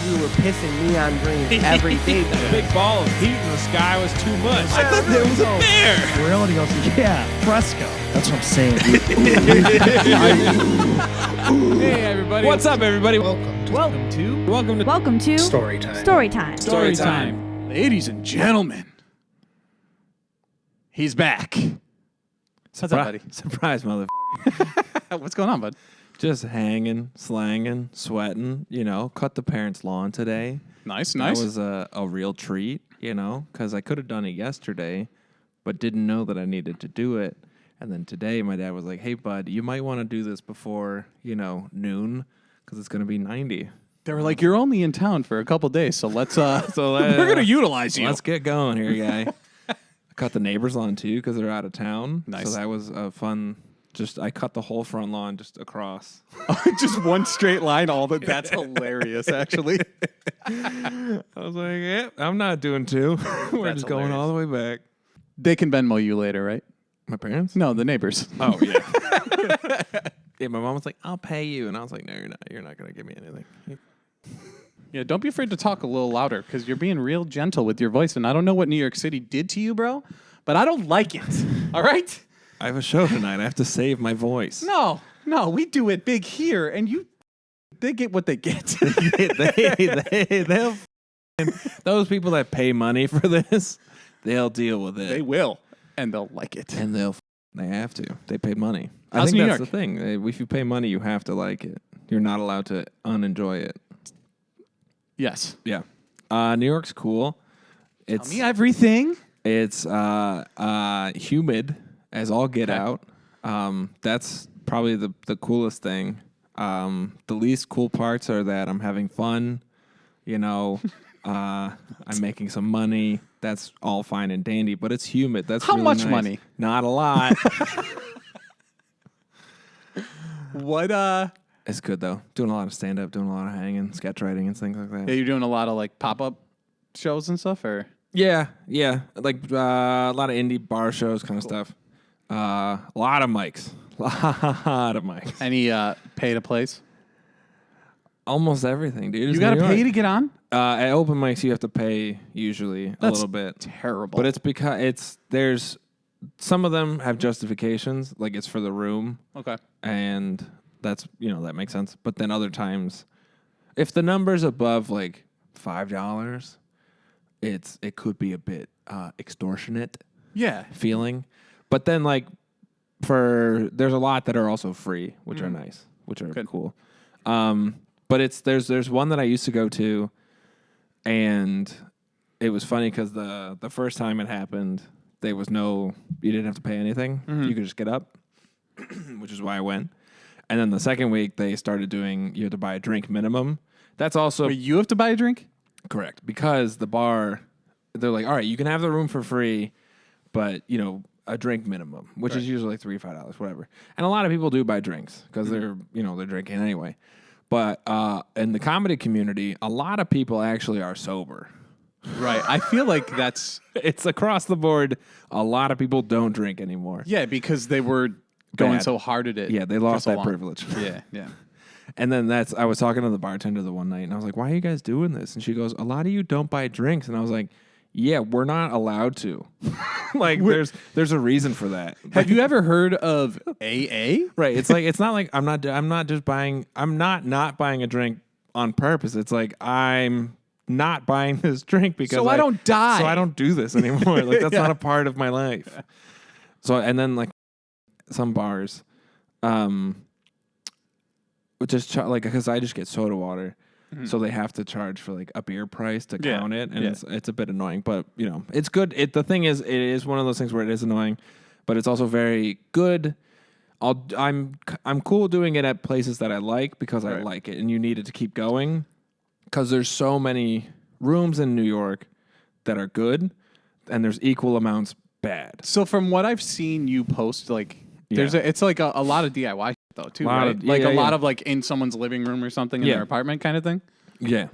we were pissing neon green every day. The big ball of heat in the sky was too much. I thought there was a bear. Reality goes, yeah, fresco. That's what I'm saying. Hey, everybody. What's up, everybody? Welcome to Welcome to StouryTime. StouryTime. Ladies and gentlemen. He's back. What's up, buddy? Surprise, mother. What's going on, bud? Just hanging, slanging, sweating, cut the parents' lawn today. Nice. That was a real treat, because I could have done it yesterday, but didn't know that I needed to do it. And then today, my dad was like, hey, bud, you might want to do this before, noon, because it's going to be 90. They were like, you're only in town for a couple days, so let's we're going to utilize you. Let's get going here, guy. I cut the neighbor's lawn, too, because they're out of town. Nice. So that was a fun... I cut the whole front lawn just across. Just one straight line. That's hilarious, actually. I was like, yeah, I'm not doing two. We're just going all the way back. They can Venmo you later, right? My parents? No, the neighbors. Oh, yeah. Yeah, my mom was like, I'll pay you. And I was like, no, you're not. You're not going to give me anything. Yeah, don't be afraid to talk a little louder because you're being real gentle with your voice. And I don't know what New York City did to you, bro, but I don't like it. All right? I have a show tonight. I have to save my voice. No, we do it big here, and they get what they get. They'll those people that pay money for this, they'll deal with it. They will, and they'll like it. And they have to. They paid money. I How's think New that's York? the thing. If you pay money, you have to like it. You're not allowed to unenjoy it. Yes. Yeah. New York's cool. Tell me everything. It's humid as all get out. That's probably the coolest thing. The least cool parts are that I'm having fun. I'm making some money. That's all fine and dandy, but it's humid. That's How really much nice. money? Not a lot. What? It's good though. Doing a lot of stand up, doing a lot of hanging, sketch writing, and things like that. Yeah, you're doing a lot of like pop up shows and stuff, or Yeah. Like a lot of indie bar shows, kind of stuff. A lot of mics. Any pay to plays? Almost everything, dude. You got to pay to get on? At open mics, you have to pay usually a little bit. Terrible. But it's because there's some of them have justifications, like it's for the room. Okay. And that's, that makes sense. But then other times, if the number's above like $5, it could be a bit extortionate. Yeah. Feeling. But then like there's a lot that are also free, which are nice, which are cool. But there's one that I used to go to, and it was funny because the first time it happened, you didn't have to pay anything. You could just get up, which is why I went. And then the second week they started doing, you have to buy a drink minimum. That's also... Wait, you have to buy a drink? Correct. Because the bar, they're like, all right, you can have the room for free, but, a drink minimum, which is usually like $3 or $5, whatever. And a lot of people do buy drinks because they're drinking anyway. But in the comedy community, a lot of people actually are sober. Right. I feel like It's across the board. A lot of people don't drink anymore. Yeah, because they were going so hard at it. Yeah, they lost that privilege. Yeah. And then I was talking to the bartender the one night, and I was like, why are you guys doing this? And she goes, a lot of you don't buy drinks. And I was like, yeah, we're not allowed to. Like, there's a reason for that. Have you ever heard of AA? Right. It's like, it's not like I'm not buying a drink on purpose. It's like I'm not buying this drink because I don't die. So I don't do this anymore. Like that's not a part of my life. So and then like some bars, just because I just get soda water. So they have to charge for like a beer price to count it, and it's a bit annoying. But it's good. The thing is, it is one of those things where it is annoying, but it's also very good. I'm cool doing it at places that I like because I like it, and you need it to keep going because there's so many rooms in New York that are good, and there's equal amounts bad. So from what I've seen you post, like it's like a lot of DIY shit though too, right? A lot of like in someone's living room or something in their apartment kind of thing. Yeah.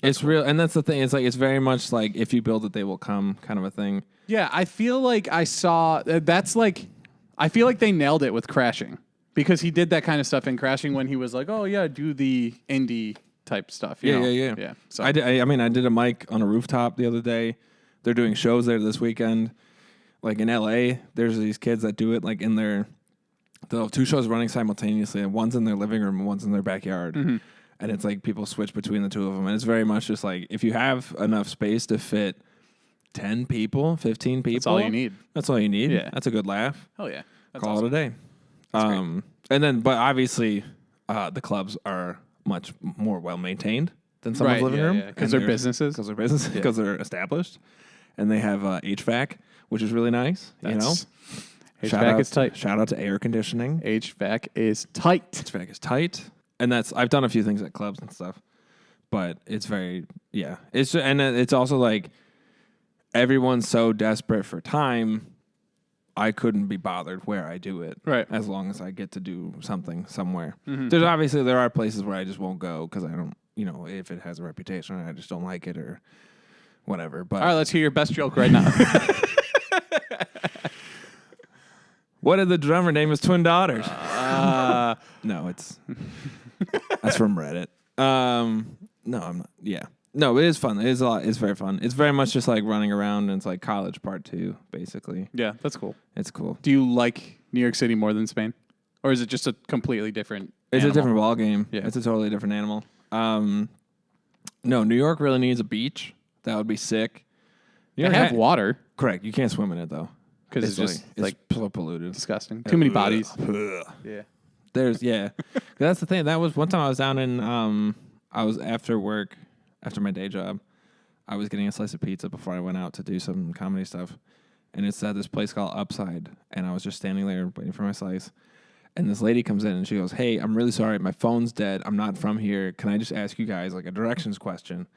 It's real, and that's the thing. It's like it's very much like if you build it, they will come kind of a thing. Yeah, I feel like I saw that's like I feel like they nailed it with Crashing because he did that kind of stuff in Crashing when he was like, oh yeah, do the indie type stuff. Yeah. So I did a mic on a rooftop the other day. They're doing shows there this weekend. Like in LA, there's these kids that do it like they'll have 2 shows running simultaneously. And one's in their living room and one's in their backyard. Mm-hmm. And it's like people switch between the 2 of them. And it's very much just like if you have enough space to fit 10 people, 15 people. that's all you need. That's all you need. Yeah. That's a good laugh. Hell yeah. That's Call awesome. it a day. But obviously the clubs are much more well maintained than someone's living room. Because they're businesses. Because they're established. And they have HVAC, which is really nice. HVAC is tight. Shout out to air conditioning. HVAC is tight. HVAC is tight. And I've done a few things at clubs and stuff. But it's very, it's also like everyone's so desperate for time. I couldn't be bothered where I do it. Right. As long as I get to do something somewhere. Mm-hmm. There are places where I just won't go because I don't, if it has a reputation, I just don't like it or whatever. But all right, let's hear your best joke right now. What did the drummer name his twin daughters? No, that's from Reddit. No, I'm not. Yeah. No, it is fun. It is a lot. It's very fun. It's very much just like running around, and it's like college part 2, basically. Yeah, that's cool. It's cool. Do you like New York City more than Spain? Or is it just a completely different It's animal? a different ball game. Yeah. It's a totally different animal. No, New York really needs a beach. That would be sick. They have water. Correct. You can't swim in it, though. Because it's just it's so polluted. disgusting. Too many bodies. Yeah. That's the thing. That was one time I was down in, I was after work, after my day job, I was getting a slice of pizza before I went out to do some comedy stuff. And it's at this place called Upside. And I was just standing there waiting for my slice. And this lady comes in and she goes, "Hey, I'm really sorry. My phone's dead. I'm not from here. Can I just ask you guys like a directions question?"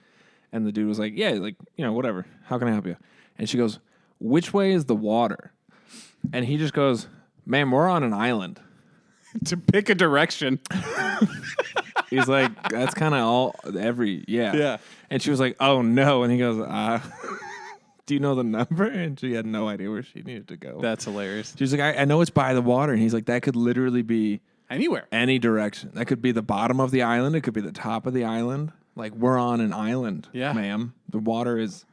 And the dude was like, "Yeah, like, whatever. How can I help you?" And she goes, "Which way is the water?" And he just goes, "Ma'am, we're on an island." To pick a direction. He's like, "That's kind of yeah." And she was like, "Oh no." And he goes, "Do you know the number?" And she had no idea where she needed to go. That's hilarious. She's like, I know it's by the water. And he's like, that could literally be Anywhere. any direction. That could be the bottom of the island. It could be the top of the island. Like, we're on an island, ma'am. The water is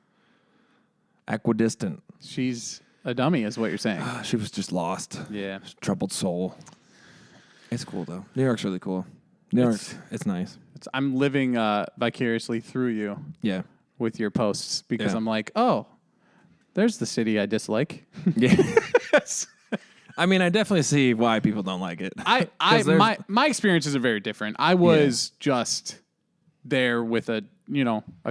equidistant. She's a dummy is what you're saying. She was just lost. Yeah. Troubled soul. It's cool, though. New York's really cool. New York, it's nice. I'm living vicariously through you Yeah. with your posts because Yeah. I'm like, oh, there's the city I dislike. Yeah. I mean, I definitely see why people don't like it. My experiences are very different. I was just there with a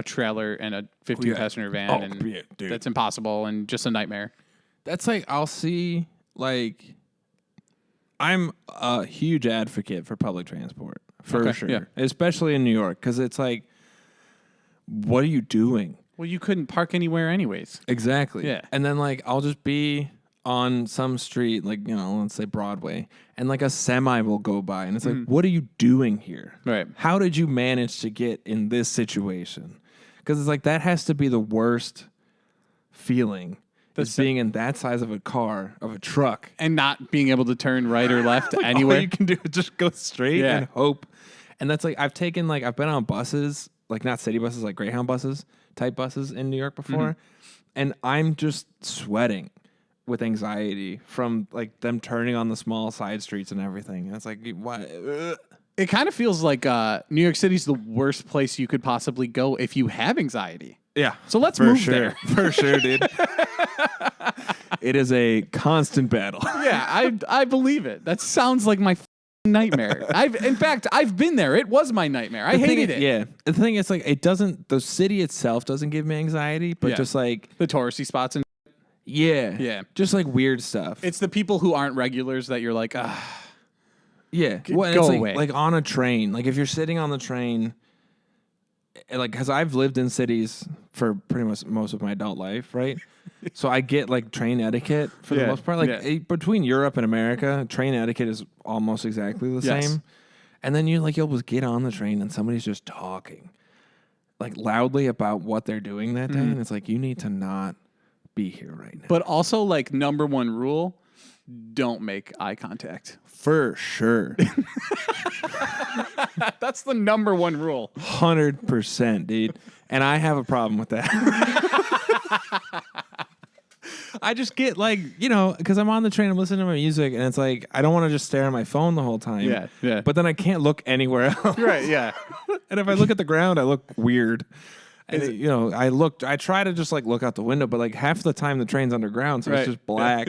trailer and a 15 passenger van, and that's impossible and just a nightmare. That's like, I'll see, like, I'm a huge advocate for public transport, for sure. Yeah. Especially in New York, because it's like, what are you doing? Well, you couldn't park anywhere anyways. Exactly. Yeah. And then, like, I'll just be on some street, like, let's say Broadway, and like a semi will go by, and it's like, what are you doing here? Right. How did you manage to get in this situation? Because it's like, that has to be the worst feeling. Is being in that size of a car, of a truck. And not being able to turn right or left Like, anywhere. all you can do is just go straight and hope. And that's like, I've been on buses, like not city buses, like Greyhound buses, type buses in New York before. And I'm just sweating with anxiety from like them turning on the small side streets and everything. And it's like, what? It kind of feels like New York City's the worst place you could possibly go if you have anxiety. Yeah. So let's move there. there. For sure, dude. It is a constant battle. Yeah, I believe it. That sounds like my nightmare. In fact, I've been there. It was my nightmare. I hated it. Yeah. The thing is, like, the city itself doesn't give me anxiety, but just like the touristy spots and yeah, just like weird stuff. it's the people who aren't regulars that you're like, yeah. Go it's away. Like on a train. Like if you're sitting on the train, like, because I've lived in cities for pretty much most of my adult life, right? So I get like train etiquette for the most part. Like between Europe and America, train etiquette is almost exactly the same. And then you'll get on the train and somebody's just talking like loudly about what they're doing that day, and it's like, you need to not be here right now. But also, like, number one rule don't make eye contact. For sure. That's the number one rule. 100%, dude. And I have a problem with that. I just get like, because I'm on the train, I'm listening to my music, and it's like, I don't want to just stare at my phone the whole time. Yeah. But then I can't look anywhere else. Right, yeah. And if I look at the ground, I look weird. And I try to just like look out the window, but like half the time the train's underground, so it's just black.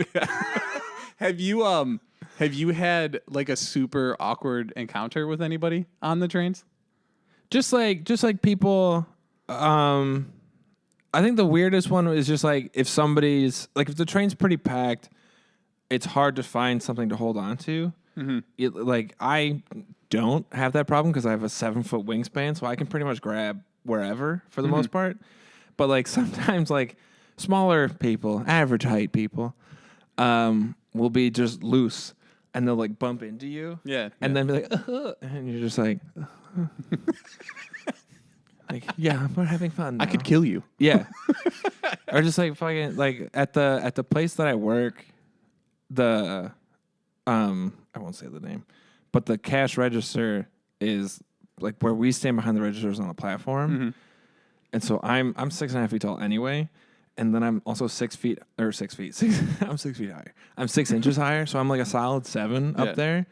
Have you had like a super awkward encounter with anybody on the trains? Just like people, I think the weirdest one is just like if somebody's like if the train's pretty packed, it's hard to find something to hold on to. Mm-hmm. Like I don't have that problem because I have a 7-foot wingspan, so I can pretty much grab wherever for the most part. But like sometimes like smaller people, average height people, will be just loose and they'll like bump into you. Yeah. And then be like, and you're just like, like, yeah, we're having fun now. I could kill you. Yeah. Or just like fucking like at the place that I work, I won't say the name, but the cash register is like where we stand behind the registers on a platform. Mm-hmm. And so I'm 6.5 feet tall anyway. And then I'm also 6 feet. I'm 6 feet higher. I'm 6 inches higher. So I'm like a solid 7 up there.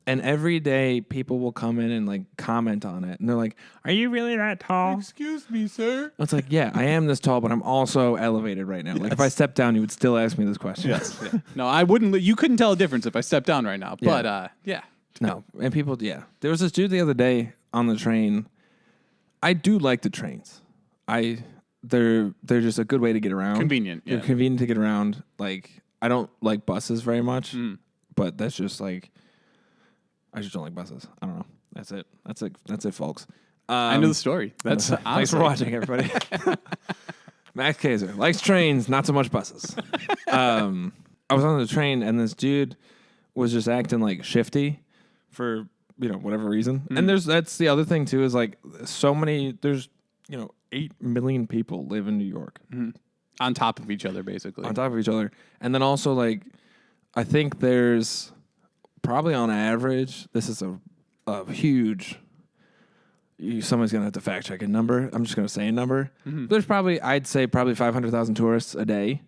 And every day people will come in and like comment on it. And they're like, are you really that tall? Excuse me, sir. It's like, yeah, I am this tall, but I'm also elevated right now. Like if I step down, you would still ask me this question. Yes. Yeah. No, I wouldn't. You couldn't tell a difference if I stepped down right now. But yeah. No. And people, yeah. There was this dude the other day on the train. I do like the trains. They're just a good way to get around. Convenient. Yeah. They're convenient to get around. Like I don't like buses very much, but that's just like I just don't like buses. I don't know. That's it. That's it, folks. I know the story. That's thanks for watching, everybody. Max Kaczor likes trains, not so much buses. I was on the train and this dude was just acting like shifty for whatever reason. And that's the other thing too is like there's 8 million people live in New York. On top of each other, basically. On top of each other. And then also, like, I think there's probably on average, this is a huge, somebody's going to have to fact check a number. I'm just going to say a number. Mm-hmm. There's I'd say 500,000 tourists a day.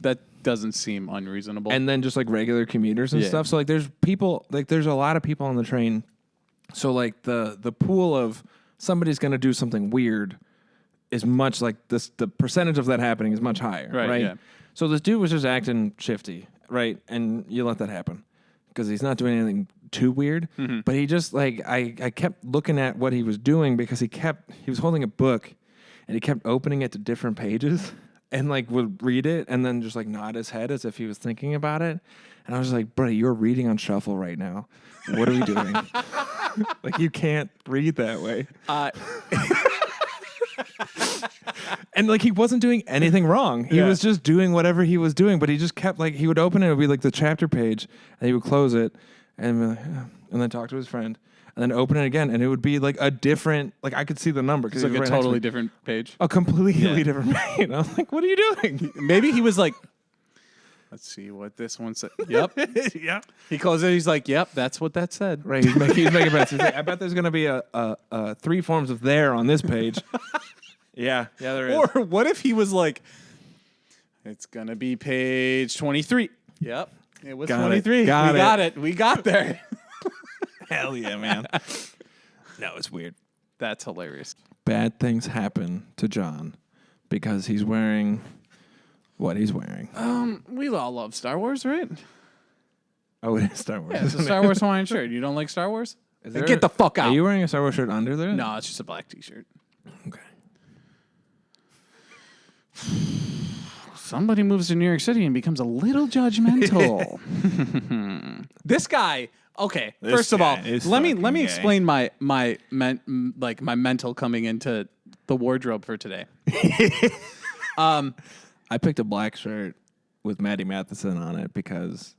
That doesn't seem unreasonable. And then just like regular commuters and stuff. So like there's a lot of people on the train. So like the pool of somebody's going to do something weird is much like this. The percentage of that happening is much higher, right? Yeah. So this dude was just acting shifty, right? And you let that happen because he's not doing anything too weird. Mm-hmm. But he just like I kept looking at what he was doing because he was holding a book and he kept opening it to different pages and like would read it and then just like nod his head as if he was thinking about it. And I was like, buddy, you're reading on shuffle right now. What are we doing? Like, you can't read that way. And, like, he wasn't doing anything wrong. He was just doing whatever he was doing, but he just kept, like, he would open it would be, like, the chapter page, and he would close it, and be like, and then talk to his friend, and then open it again, and it would be, like, a different, like, I could see the number. It's like a totally different page. A completely different page. And I was like, what are you doing? Maybe he was like, let's see what this one said. Yep. Yep. He calls it. He's like, yep, that's what that said. Right. He's making bets. He's like, I bet there's going to be a 3 forms of there on this page. Yeah, there is. Or what if he was like, it's going to be page 23. Yep. It was 23. We got it. We got there. Hell yeah, man. No, it's weird. That's hilarious. Bad things happen to John because he's wearing what he's wearing. We all love Star Wars, right? Oh, it is Star Wars. Yeah, it's a Star Wars Hawaiian shirt. You don't like Star Wars? Get the fuck out. Are you wearing a Star Wars shirt under there? No, it's just a black t-shirt. Okay. Somebody moves to New York City and becomes a little judgmental. This guy. Okay, first of all, let me explain my mental coming into the wardrobe for today. I picked a black shirt with Maddie Matheson on it because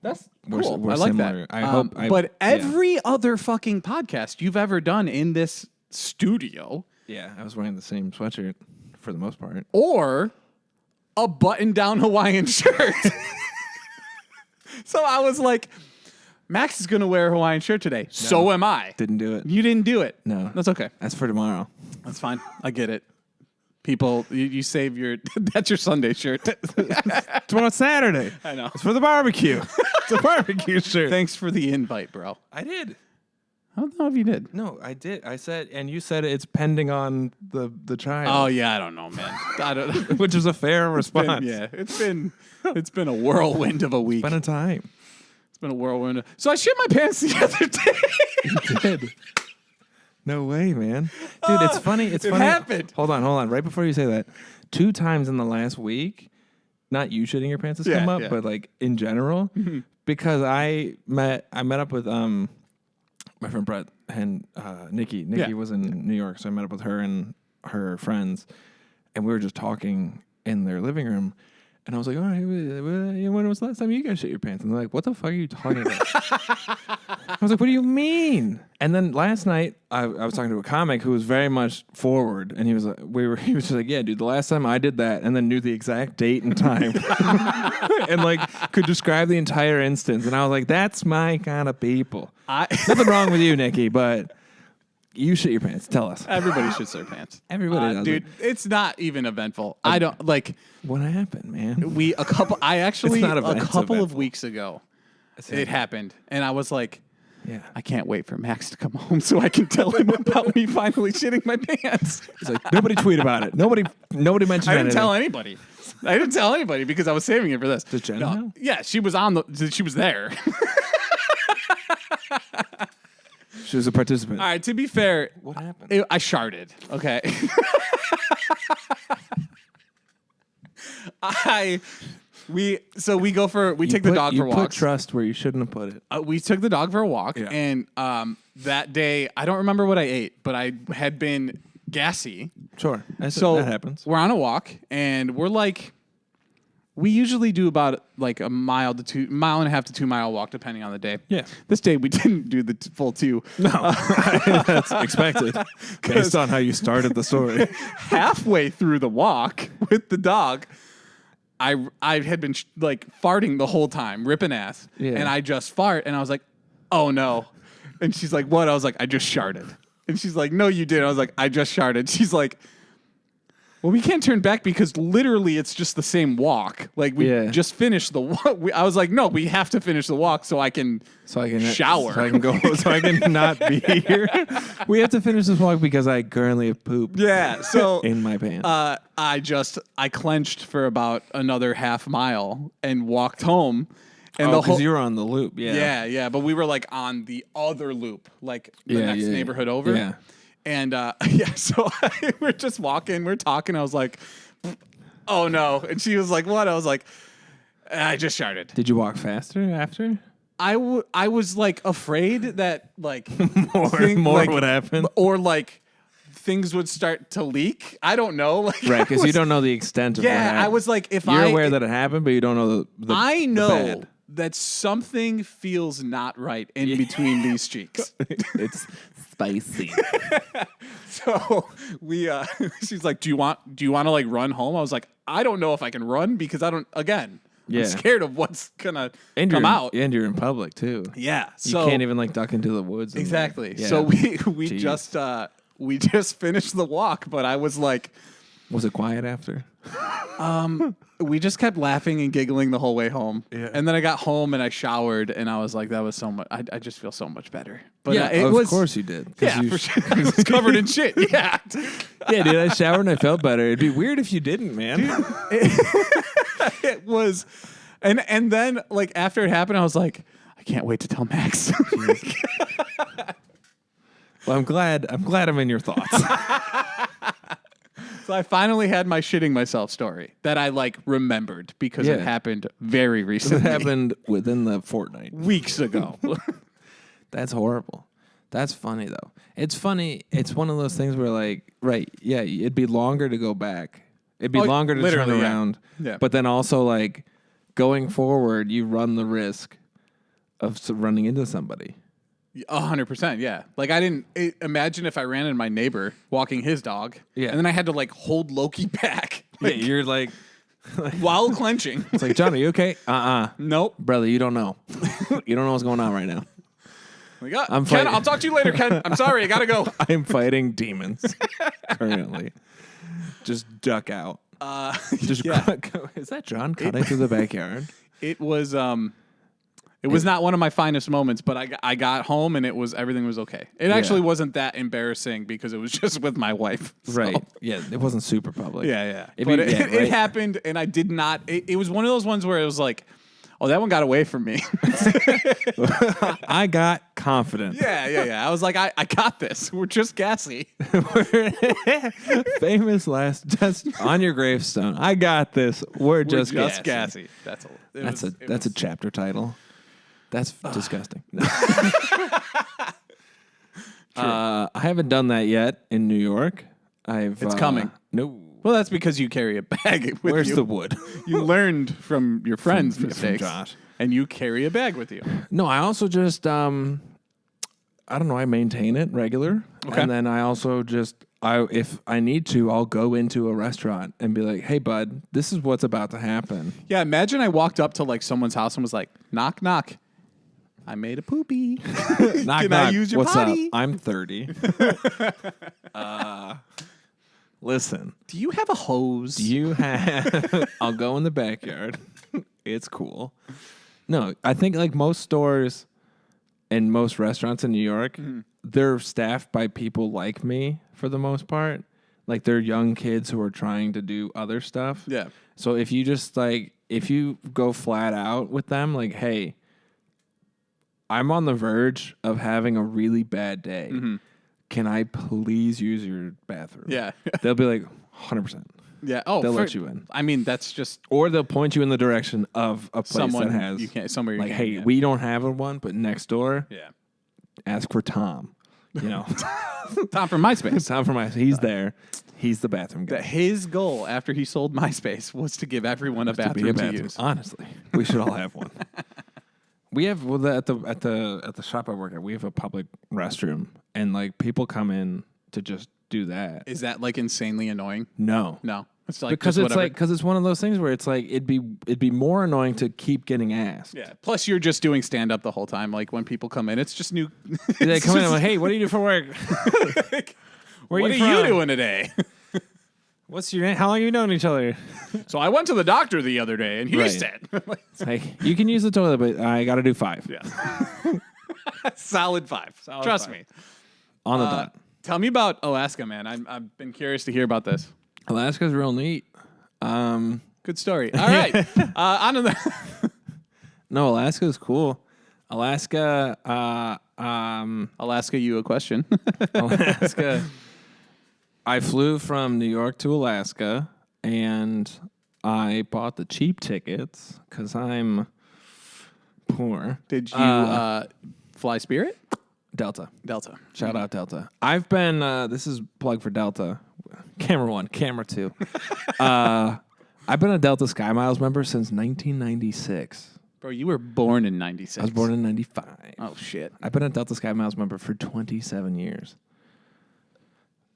that's we're cool. I like similar. that. But every other fucking podcast you've ever done in this studio, I was wearing the same sweatshirt for the most part. Or a button-down Hawaiian shirt. So I was like, Max is going to wear a Hawaiian shirt today. So am I. Didn't do it. You didn't do it. No. That's okay. That's for tomorrow. That's fine. I get it. People, you save your, that's your Sunday shirt. Tomorrow's Saturday. I know. It's for the barbecue. It's a barbecue shirt. Thanks for the invite, bro. I did. I don't know if you did. No, I did. I said, and you said it's pending on the child. Oh, yeah, I don't know, man. I don't know. Which is a fair response. It's been a whirlwind of a week. It's been a time. It's been a whirlwind. So I shit my pants the other day. You did. No way, man. Dude, it's funny. It happened. Hold on. Right before you say that, 2 times in the last week, not you shitting your pants has come up, but like in general, because I met up with my friend Brett and Nikki. Nikki was in New York, so I met up with her and her friends, and we were just talking in their living room. And I was like, all right, when was the last time you guys shit your pants? And they're like, what the fuck are you talking about? I was like, what do you mean? And then last night, I was talking to a comic who was very much forward, and he was just like, yeah, dude, the last time I did that, and then knew the exact date and time, and like could describe the entire instance. And I was like, that's my kind of people. Nothing wrong with you, Nikki, but you shit your pants. Tell us. Everybody shits their pants. Everybody does, dude. It's not even eventful. I don't like. What happened, man? A couple eventful. of weeks ago, it happened, and I was like, yeah, I can't wait for Max to come home so I can tell him about me finally shitting my pants. He's like, nobody tweet about it. Nobody mentioned. I didn't tell anybody. I didn't tell anybody because I was saving it for this. Does Jen know? Yeah, she was she was there. She was a participant. All right, to be fair, what happened? I sharted. Okay. We take the dog for walks. You put trust where you shouldn't have put it. We took the dog for a walk, and that day I don't remember what I ate, but I had been gassy. Sure, so that happens. We're on a walk, and we're like, we usually do about like a mile and a half to 2 mile walk, depending on the day. Yeah. This day we didn't do the full 2. No, that's expected based on how you started the story. Halfway through the walk with the dog, I had been like farting the whole time, ripping ass, and I just fart, and I was like, oh no, and she's like, what? I was like, I just sharted, and she's like, no, you didn't. I was like, I just sharted. She's like, well, we can't turn back because literally it's just the same walk. Like we just finished the walk. I was like, no, we have to finish the walk so I can shower. So I can go. So I can not be here. We have to finish this walk because I currently have pooped. Yeah. So in my pants. I clenched for about another half mile and walked home. And because you were on the loop. Yeah. But we were like on the other loop, like the next neighborhood over. Yeah. And so we're just walking, we're talking. I was like, oh no. And she was like, what? I was like, I just sharted. Did you walk faster after? I was like afraid that like more would happen. Or like things would start to leak. I don't know. Like, right, because you don't know the extent of what happened. I was like, you're aware that it happened, but you don't know the I know the bad. That something feels not right in between these cheeks. It's spicy. So she's like, do you want to like run home? I was like, I don't know if I can run because I'm scared of what's gonna come out. And you're in public too. Yeah. So you can't even like duck into the woods. Exactly. Yeah. So we just finished the walk, but I was like, was it quiet after? We just kept laughing and giggling the whole way home. Yeah. And then I got home and I showered and I was like, that was so much. I just feel so much better. But yeah, of course you did. Yeah, for sure. I was covered in shit. Yeah. Yeah, dude, I showered and I felt better. It'd be weird if you didn't, man. Dude, it was. And then like after it happened, I was like, I can't wait to tell Max. Well, I'm glad I'm in your thoughts. So I finally had my shitting myself story that I like remembered because it happened very recently. It happened within the fortnight. Weeks ago. That's horrible. That's funny though. It's funny. It's one of those things where like, right, yeah, it'd be longer to go back. It'd be longer to turn around. Yeah. But then also like going forward, you run the risk of running into somebody. 100%, yeah. Like I didn't imagine if I ran into my neighbor walking his dog, and then I had to like hold Loki back. Like, yeah, you're like while clenching. It's like, John, are you okay? Nope. Brother, you don't know. You don't know what's going on right now. Like, Ken, I'll talk to you later, Ken. I'm sorry, I gotta go. I'm fighting demons currently. Just duck out. Is that John cutting through the backyard? It was not one of my finest moments, but I got home and everything was okay. It actually wasn't that embarrassing because it was just with my wife. So. Right. Yeah, it wasn't super public. Yeah. It happened, and I did not. It was one of those ones where it was like, oh, that one got away from me. I got confident. Yeah. I was like, I got this. We're just gassy. Famous last just on your gravestone. I got this. We're just gassy. That's a chapter title. That's disgusting. I haven't done that yet in New York. It's coming. No. Well, that's because you carry a bag with Where's you. the wood? You learned from your friends' from mistakes. Josh. And you carry a bag with you. No, I also just, I don't know, I maintain it regular. Okay. And then I also if I need to, I'll go into a restaurant and be like, hey, bud, this is what's about to happen. Yeah, imagine I walked up to like someone's house and was like, knock, knock. I made a poopy. Knock, Can knock. I use your What's potty? up? I'm 30. Listen. Do you have a hose? I'll go in the backyard. It's cool. No, I think like most stores and most restaurants in New York, they're staffed by people like me for the most part. Like they're young kids who are trying to do other stuff. Yeah. So if you go flat out with them, like, hey, I'm on the verge of having a really bad day. Mm-hmm. Can I please use your bathroom? Yeah. They'll be like, 100%. Yeah. Oh, they'll let you in. I mean, that's just... Or they'll point you in the direction of a place that has... somewhere you like, can't hey, get. we don't have one, but next door, ask for Tom. You know, Tom from MySpace. Tom from MySpace. He's there. He's the bathroom guy. His goal after he sold MySpace was to give everyone a bathroom to use. Honestly, we should all have one. We have at the shop I work at. We have a public restroom, and like people come in to just do that. Is that like insanely annoying? No. It's like because it's one of those things where it's like it'd be more annoying to keep getting asked. Yeah. Plus, you're just doing stand up the whole time. Like when people come in, it's just new. They come in and like, hey, what do you do for work? What are you doing today? What's your name? How long have you known each other? So I went to the doctor the other day, and he said, like, you can use the toilet, but I got to do 5. Yeah. Solid 5. Trust me. On the dot. Tell me about Alaska, man. I've been curious to hear about this. Alaska's real neat. Good story. All right. On to the... No, Alaska's cool. Alaska, you a question. Alaska. I flew from New York to Alaska, and I bought the cheap tickets because I'm poor. Did you fly Spirit? Delta. Shout out Delta. I've been, this is plug for Delta. Camera 1, camera 2. I've been a Delta Sky Miles member since 1996. Bro, you were born in 96. I was born in 95. Oh, shit. I've been a Delta Sky Miles member for 27 years.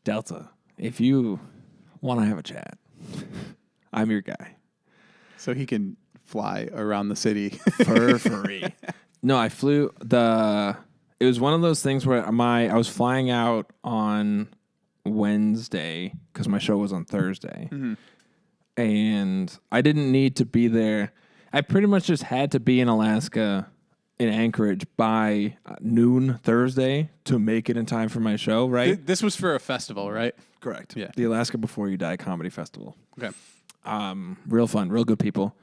Delta, if you want to have a chat, I'm your guy. So he can fly around the city for free. No, I flew it was one of those things where I was flying out on Wednesday because my show was on Thursday. Mm-hmm. And I didn't need to be there. I pretty much just had to be in Alaska in Anchorage by noon Thursday to make it in time for my show, right? This was for a festival, right? Correct. Yeah. The Alaska Before You Die Comedy Festival. Okay. Real fun, real good people.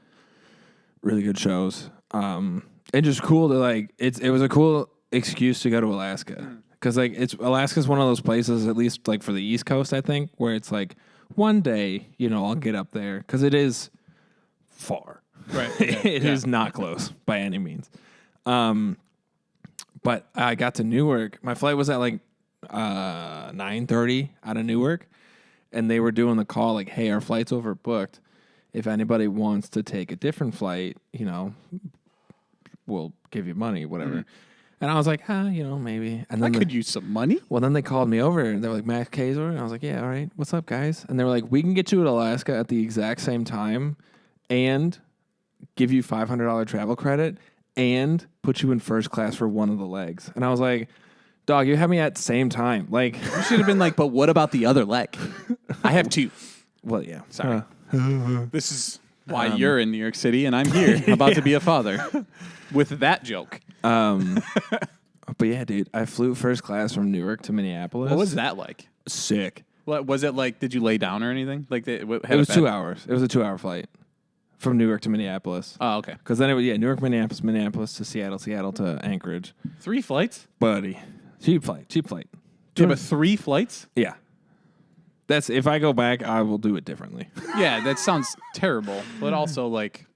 Really good shows. And just cool to like it was a cool excuse to go to Alaska. Because like Alaska's one of those places, at least like for the East Coast, I think, where it's like one day, I'll get up there because it is far. Right. It is not close by any means. But I got to Newark. My flight was at like 9:30 out of Newark, and they were doing the call like, "Hey, our flight's overbooked. If anybody wants to take a different flight, we'll give you money, whatever." Mm-hmm. And I was like, maybe. And then I could use some money. Well, then they called me over, and they were like, Kaczor? And I was like, yeah, all right. What's up, guys? And they were like, we can get you to Alaska at the exact same time and give you $500 travel credit and put you in first class for one of the legs. And I was like, dog, you had me at the same time. Like, You should have been like, but what about the other leg? I have two. well, yeah. Sorry. This is why you're in New York City and I'm here about to be a father with that joke. But yeah, dude, I flew first class from Newark to Minneapolis. What was that like? Sick. What was it like? Did you lay down or anything? Like It was 2 hours. It was a 2-hour flight from Newark to Minneapolis. Oh, okay. Because then it was, Newark, Minneapolis, Minneapolis to Seattle, Seattle to Anchorage. 3 flights? Buddy. Cheap flight. Yeah, but 3 flights? Yeah. That's, if I go back, I will do it differently. Yeah, that sounds terrible. But also like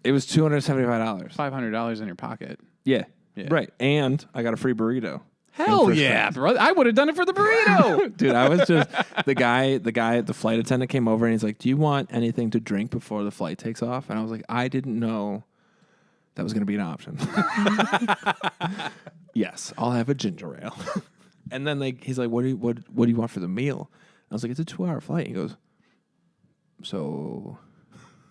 It was $275. $500 in your pocket. Yeah. Yeah. Right. And I got a free burrito. Hell first yeah, class. bro. I would have done it for the burrito. Dude, I was just the flight attendant came over and he's like, "Do you want anything to drink before the flight takes off?" And I was like, "I didn't know that was going to be an option." Yes, I'll have a ginger ale. And then he's like, "What do you want for the meal?" I was like, "It's a 2-hour flight." He goes, "So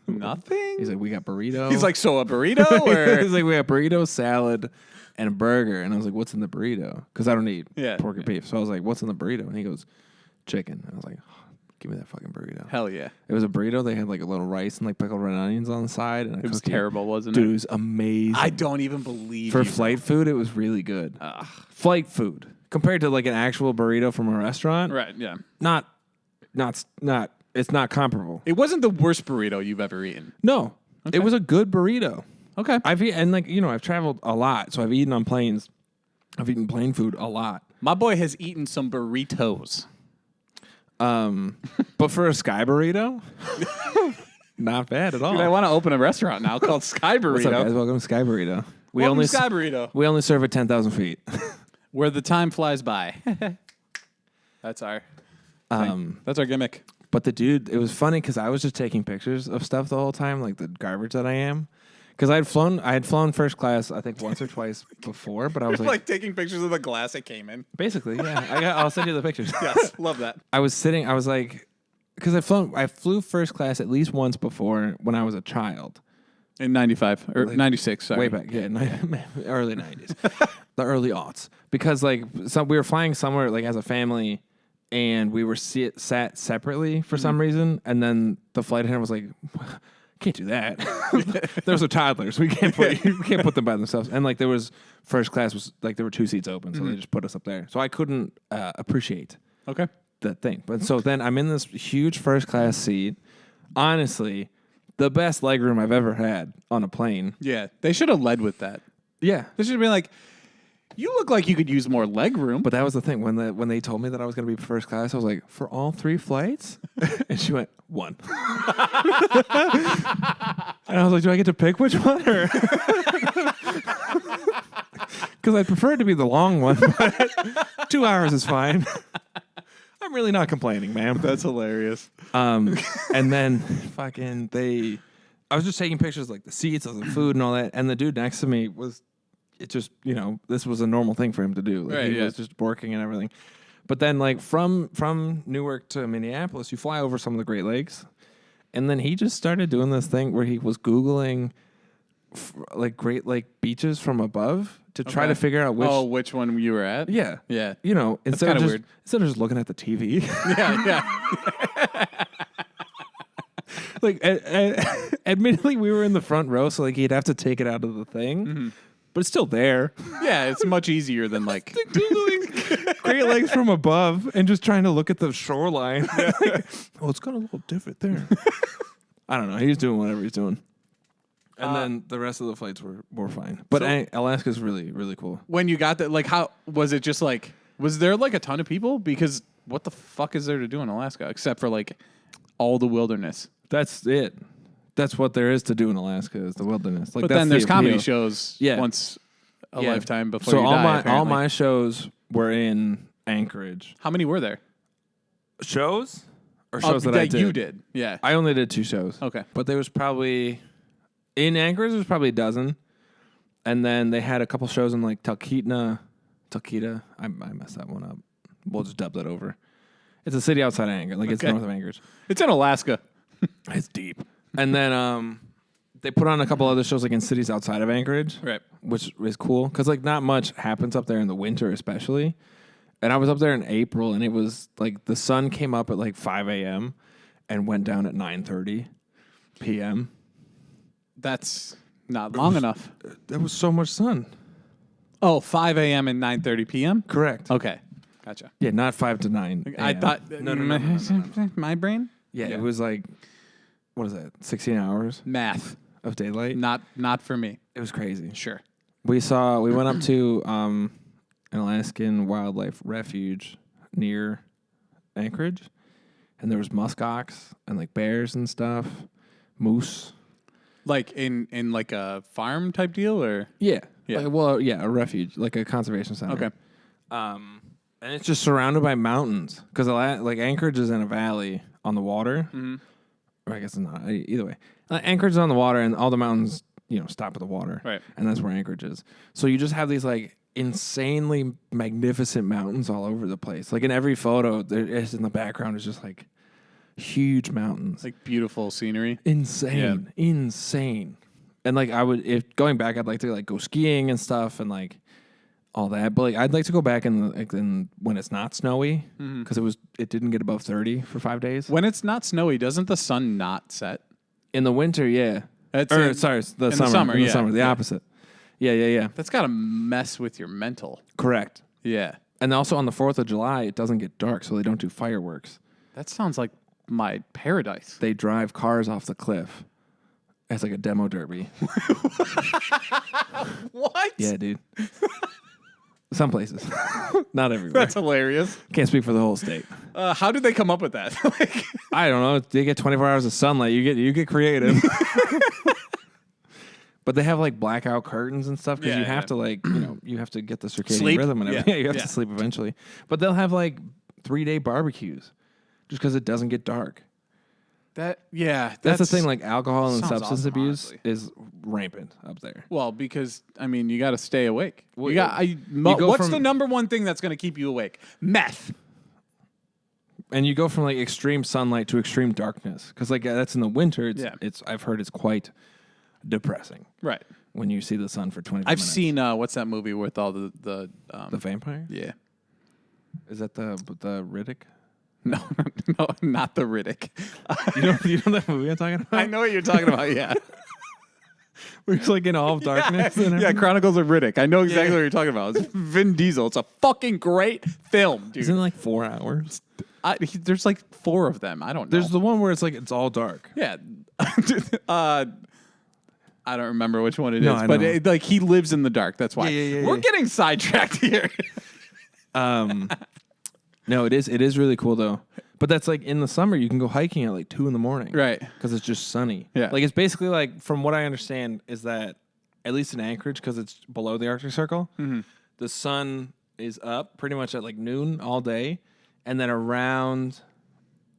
Nothing? he's like, "We got burrito." He's like, so a burrito? Or He's like, "We got burrito, salad, and a burger." And I was like, "What's in the burrito?" Because I don't eat pork or beef. So I was like, "What's in the burrito?" And he goes, "Chicken." And I was like, oh, "Give me that fucking burrito." hell yeah. It was a burrito. They had like a little rice and like pickled red onions on the side. And It was cookie. terrible, wasn't Dude, it? it was amazing. I don't even believe For you, flight food, it was really good. Flight food. Compared to like an actual burrito from a restaurant. Right, yeah. It's not comparable. It wasn't the worst burrito you've ever eaten. No. It was a good burrito. Okay. I've traveled a lot, so I've eaten on planes. I've eaten plane food a lot. My boy has eaten some burritos. But for a sky burrito, not bad at all. Dude, I want to open a restaurant now called Sky Burrito. What's up, guys? Welcome to Sky Burrito. Welcome to Sky Burrito. We only serve at 10,000 feet. Where the time flies by. That's our gimmick. But the dude, it was funny because I was just taking pictures of stuff the whole time, like the garbage that I am. Because I had flown first class, I think once or twice before, but I was like taking pictures of the glass it came in. basically, yeah. I'll send you the pictures. Yes, love that. I was like, because I flew first class at least once before when I was a child. In 95 or 96, sorry. Way back, yeah, early 90s, the early aughts. Because we were flying somewhere like as a family, and we were sat separately for some reason, and then the flight attendant was like, "Can't do that." Those are toddlers. You can't put them by themselves. And like there was first class was like there were 2 seats open, so they just put us up there. So I couldn't appreciate that thing. But so then I'm in this huge first class seat. Honestly, the best legroom I've ever had on a plane. Yeah, they should have led with that. Yeah. They should have been like, you look like you could use more leg room. But that was the thing. When they told me that I was going to be first class, I was like, "For all 3 flights?" And she went, "1." And I was like, "Do I get to pick which one?" Because I prefer it to be the long one, but 2 hours is fine. I'm really not complaining, ma'am. That's hilarious. And then I was just taking pictures of like the seats, of the food and all that. And the dude next to me this was a normal thing for him to do. Like, he was just working and everything. But then like from Newark to Minneapolis, you fly over some of the Great Lakes. And then he just started doing this thing where he was Googling like Great Lake beaches from above to try to figure out which one you were at? Yeah. Yeah. Instead of weird. Instead of just looking at the TV. Yeah. Like, admittedly, we were in the front row, so like he'd have to take it out of the thing, but it's still there. Yeah, it's much easier than like Googling Great Lakes from above and just trying to look at the shoreline. It's got a little divot there. I don't know. He was doing whatever he's doing. And then the rest of the flights were fine. But Alaska's really, really cool. When you got that, like, how was it? Just like, was there like a ton of people? Because what the fuck is there to do in Alaska except for like all the wilderness? That's it. That's what there is to do in Alaska is the wilderness. Like, but then there's comedy shows once a lifetime before you die. All my shows were in Anchorage. How many were there? Shows? Or shows that I did? You did. Yeah. I only did 2 shows. Okay. But there was probably... In Anchorage, there was probably a dozen. And then they had a couple shows in like Talkeetna. I messed that one up. We'll just dub that over. It's a city outside of Anchorage. Like, it's north of Anchorage. It's in Alaska. It's deep. And then they put on a couple other shows like in cities outside of Anchorage, Right. which is cool because like not much happens up there in the winter, especially. And I was up there in April, and it was like the sun came up at like 5 a.m. and went down at 9:30 p.m. That's not long enough. There was so much sun. Oh, 5 a.m. and 9:30 p.m.? Correct. Okay. Gotcha. Yeah, not 5 to 9. I a.m. thought... No. My brain? Yeah, it was like, what is that? 16 hours Math. of daylight. Not for me. It was crazy. Sure. We went up to an Alaskan wildlife refuge near Anchorage, and there was muskox and like bears and stuff, moose. Like in like a farm type deal, or? Yeah. Yeah. A refuge, like a conservation center. Okay. And it's just surrounded by mountains because like Anchorage is in a valley on the water. Mm-hmm. Or I guess it's not. Either way, Anchorage is on the water, and all the mountains, stop at the water. Right. And that's where Anchorage is. So you just have these like insanely magnificent mountains all over the place. Like in every photo, there is in the background is just like huge mountains. Like beautiful scenery. Insane. And like if going back, I'd like to like go skiing and stuff and like all that. But like I'd like to go back in when it's not snowy because it didn't get above 30 for 5 days. When it's not snowy, doesn't the sun not set? In the winter, yeah. The summer. In the summer, the opposite. Yeah. That's got to mess with your mental. Correct. Yeah. And also on the 4th of July, it doesn't get dark, so they don't do fireworks. That sounds like my paradise. They drive cars off the cliff. It's like a demo derby. What? Yeah, dude. Some places. Not everywhere. That's hilarious. Can't speak for the whole state. How did they come up with that? I don't know. They get 24 hours of sunlight. You get creative. But they have like blackout curtains and stuff because you have to like, you have to get the circadian rhythm and everything. Yeah, you have to sleep eventually. But they'll have like 3-day barbecues just because it doesn't get dark. That's the thing. Like alcohol and substance awesome, abuse honestly. is rampant up there. Well, because you got to stay awake. Well, What's the number one thing that's going to keep you awake? Meth. And you go from like extreme sunlight to extreme darkness because like that's in the winter. It's I've heard it's quite depressing. Right. When you see the sun for 20 I've minutes. seen what's that movie with all the vampire? Yeah. Is that the Riddick? No, not the Riddick. You know that movie I'm talking about? I know what you're talking about. Yeah. Where it's like in all of darkness. Yeah, Chronicles of Riddick. I know exactly what you're talking about. It's Vin Diesel. It's a fucking great film, dude. Isn't it like 4 hours? There's like 4 of them. I don't know. There's the one where it's all dark. Yeah. I don't remember which one it No, is, I but know. he lives in the dark. That's why. Yeah, We're getting sidetracked here. No, it is really cool though. But that's like in the summer you can go hiking at like 2 a.m. Right. Because it's just sunny. Yeah. Like it's basically like from what I understand is that at least in Anchorage because it's below the Arctic Circle, the sun is up pretty much at like noon all day, and then around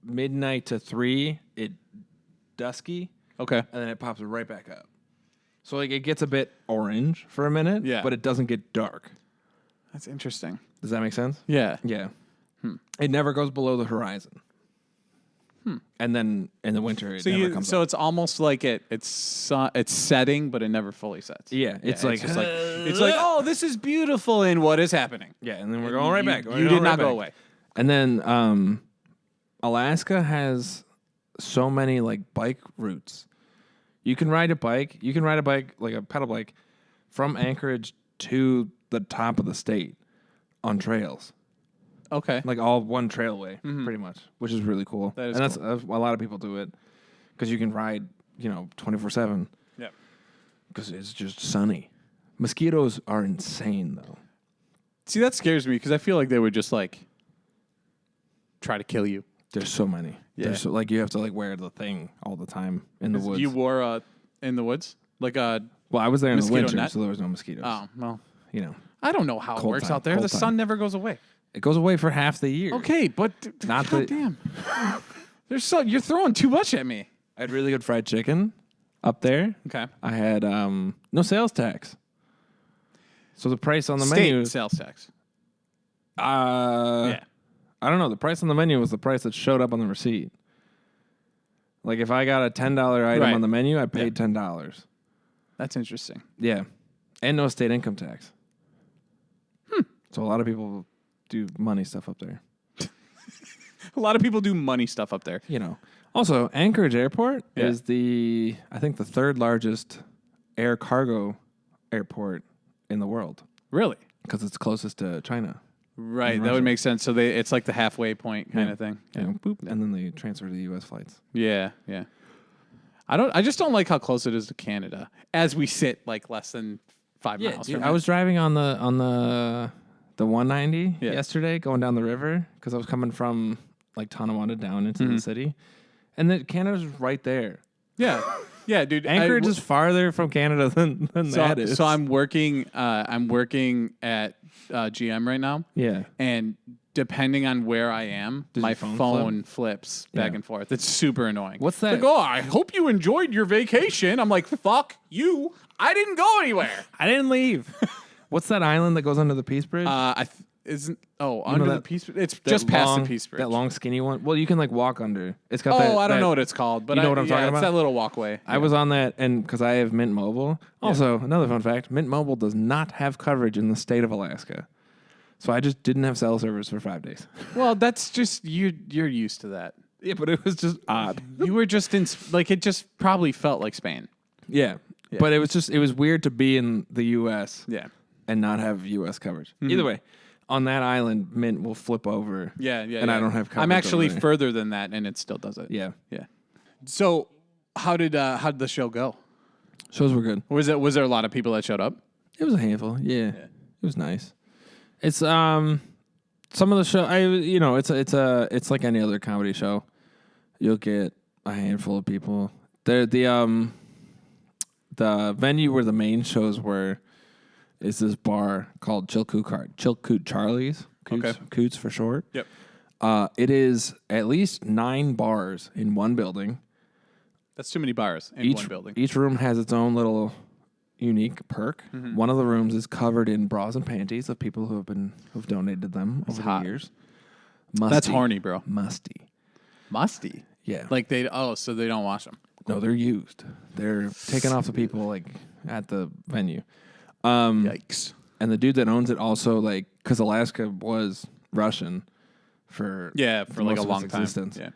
midnight to 3 it dusky. Okay. And then it pops right back up. So like it gets a bit orange for a minute, but it doesn't get dark. That's interesting. Does that make sense? Yeah. Yeah. It never goes below the horizon. And then in the winter, it never comes up. It's almost like it's setting, but it never fully sets. Yeah, it's like oh, this is beautiful, and what is happening? Yeah, and then we're going right back. You did not go away. And then Alaska has so many like bike routes. You can ride a bike. You can ride a bike like a pedal bike from Anchorage to the top of the state on trails. Okay. Like all one trailway, pretty much, which is really cool. That is and that's a lot of people do it because you can ride, 24/7. Yeah. Because it's just sunny. Mosquitoes are insane, though. See, that scares me because I feel like they would just like try to kill you. There's so many. Yeah. There's you have to like wear the thing all the time in the woods. You wore in the woods like a. Well, I was there in the mosquito winter, net? so there was no mosquitoes. Oh well. I don't know how it Cold works time, out there. cold The time. sun never goes away. It goes away for half the year. Okay, but Not goddamn. You're throwing too much at me. I had really good fried chicken up there. Okay. I had no sales tax. So the price on the State menu. sales tax. I don't know. The price on the menu was the price that showed up on the receipt. Like if I got a $10 item on the menu, I paid $10. That's interesting. Yeah. And no state income tax. So a lot of people do money stuff up there. A lot of people do money stuff up there. You know. Also, Anchorage Airport is I think the third largest air cargo airport in the world. Really? Because it's closest to China. Right, that would make sense. So it's like the halfway point kind of thing. Yeah. Boop, and then they transfer to the U.S. flights. Yeah. I just don't like how close it is to Canada as we sit like less than 5 miles from it. I was driving on the 190 yesterday going down the river because I was coming from like Tonawanda down into the city. And Canada's right there. Yeah. Yeah, dude. Anchorage is farther from Canada than that is. So I'm working at GM right now. Yeah. And depending on where I am, my phone flips back and forth. It's super annoying. What's that? Like, I hope you enjoyed your vacation. I'm like, fuck you. I didn't go anywhere. I didn't leave. What's that island that goes under the Peace Bridge? Under the Peace Bridge? It's just past the Peace Bridge. That long, skinny one? Well, you can like walk under. It's got I don't know what it's called, but you know what I'm talking about? It's that little walkway. I was on that, and because I have Mint Mobile. Also, another fun fact, Mint Mobile does not have coverage in the state of Alaska. So I just didn't have cell service for 5 days. Well, that's just, you're used to that. Yeah, but it was just odd. You were just in, like, it just probably felt like Spain. Yeah. But it was weird to be in the U.S. Yeah. And not have U.S. coverage. Either way, on that island, Mint will flip over. And I don't have coverage. I'm actually further than that, and it still does it. Yeah. So, how did the show go? Shows were good. Was there a lot of people that showed up? It was a handful. Yeah. It was nice. It's some of the show. It's like any other comedy show. You'll get a handful of people. The venue where the main shows were is this bar called Chilkoot Charlie's. Coots for short. Yep. It is at least 9 bars in one building. That's too many bars in one building. Each room has its own little unique perk. One of the rooms is covered in bras and panties of people who've donated them over the years. Musty. That's horny, bro. Musty. Yeah. Like so they don't wash them. No, they're used. They're taken off the people like at the venue. Yikes. And the dude that owns it also because Alaska was Russian for like a long time. Yeah.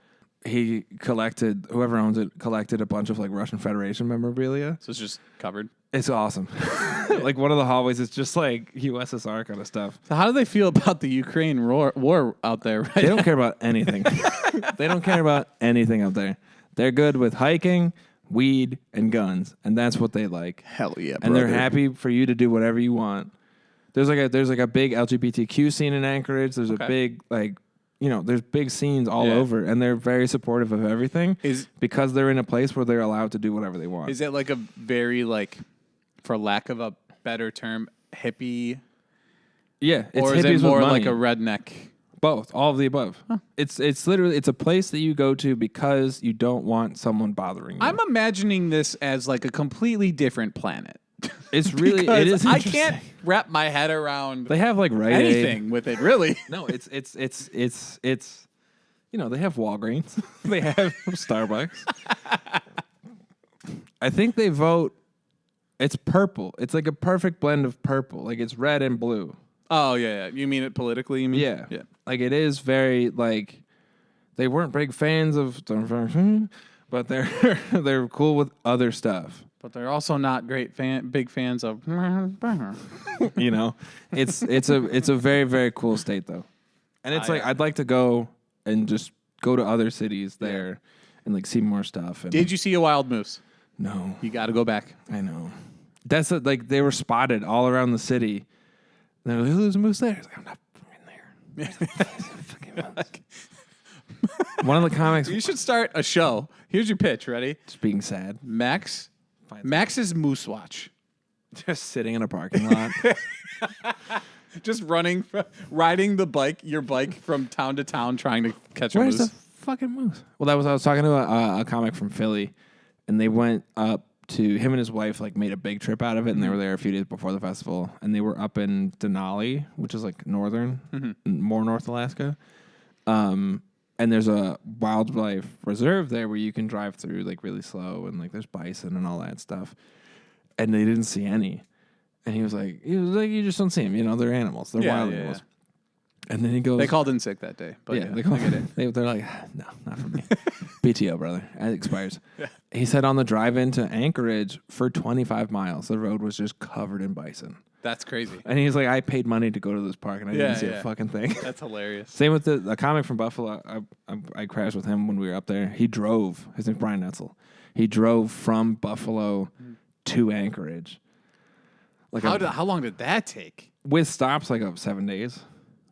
Whoever owns it collected a bunch of like Russian Federation memorabilia. So it's just covered. It's awesome. Like one of the hallways is just like USSR kind of stuff. So how do they feel about the Ukraine war out there? Right? They don't care about anything. They don't care about anything out there. They're good with hiking, weed, and guns, and that's what they like. Hell yeah, and they're happy for you to do whatever you want. There's like a big LGBTQ scene in Anchorage. There's a big there's big scenes all over, and they're very supportive of everything. Because they're in a place where they're allowed to do whatever they want. Is it like a very for lack of a better term, hippie? Yeah, it's or is hippies it more with money. like a redneck? Both, all of the above. Huh. It's literally a place that you go to because you don't want someone bothering you. I'm imagining this as like a completely different planet. It's really it is. I can't wrap my head around. They have like anything with it, really. No, it's they have Walgreens, they have Starbucks. I think they vote. It's purple. It's like a perfect blend of purple. Like it's red and blue. Oh, yeah. You mean it politically? You mean? Yeah. Like it is very like they weren't big fans of, but they're cool with other stuff. But they're also not big fans of. It's a very, very cool state though, and it's I'd like to go and just go to other cities there and like see more stuff. And did you see a wild moose? No. You got to go back. I know. That's they were spotted all around the city. They're like, there's a moose there. Like, I'm not fucking there. One of the comics. You should start a show. Here's your pitch. Ready? Just being sad. Max's Moose Watch. Just sitting in a parking lot. Just riding your bike from town to town trying to catch a moose. Where's the fucking moose? Well, I was talking to a comic from Philly, and they went up to him and his wife, like made a big trip out of it, and they were there a few days before the festival, and they were up in Denali, which is like more North Alaska. And there's a wildlife reserve there where you can drive through like really slow and like there's bison and all that stuff. And they didn't see any. And he was like, you just don't see them. You know, they're animals. They're wild animals. And then he goes, they called in sick that day. But they called it. They're like, no, not for me. PTO, brother. It expires. Yeah. He said on the drive into Anchorage for 25 miles, the road was just covered in bison. That's crazy. And he's like, I paid money to go to this park, and I didn't see a fucking thing. That's hilarious. Same with the comic from Buffalo. I crashed with him when we were up there. He drove. His name's Brian Netzel. He drove from Buffalo to Anchorage. Like how long did that take? With stops, like 7 days.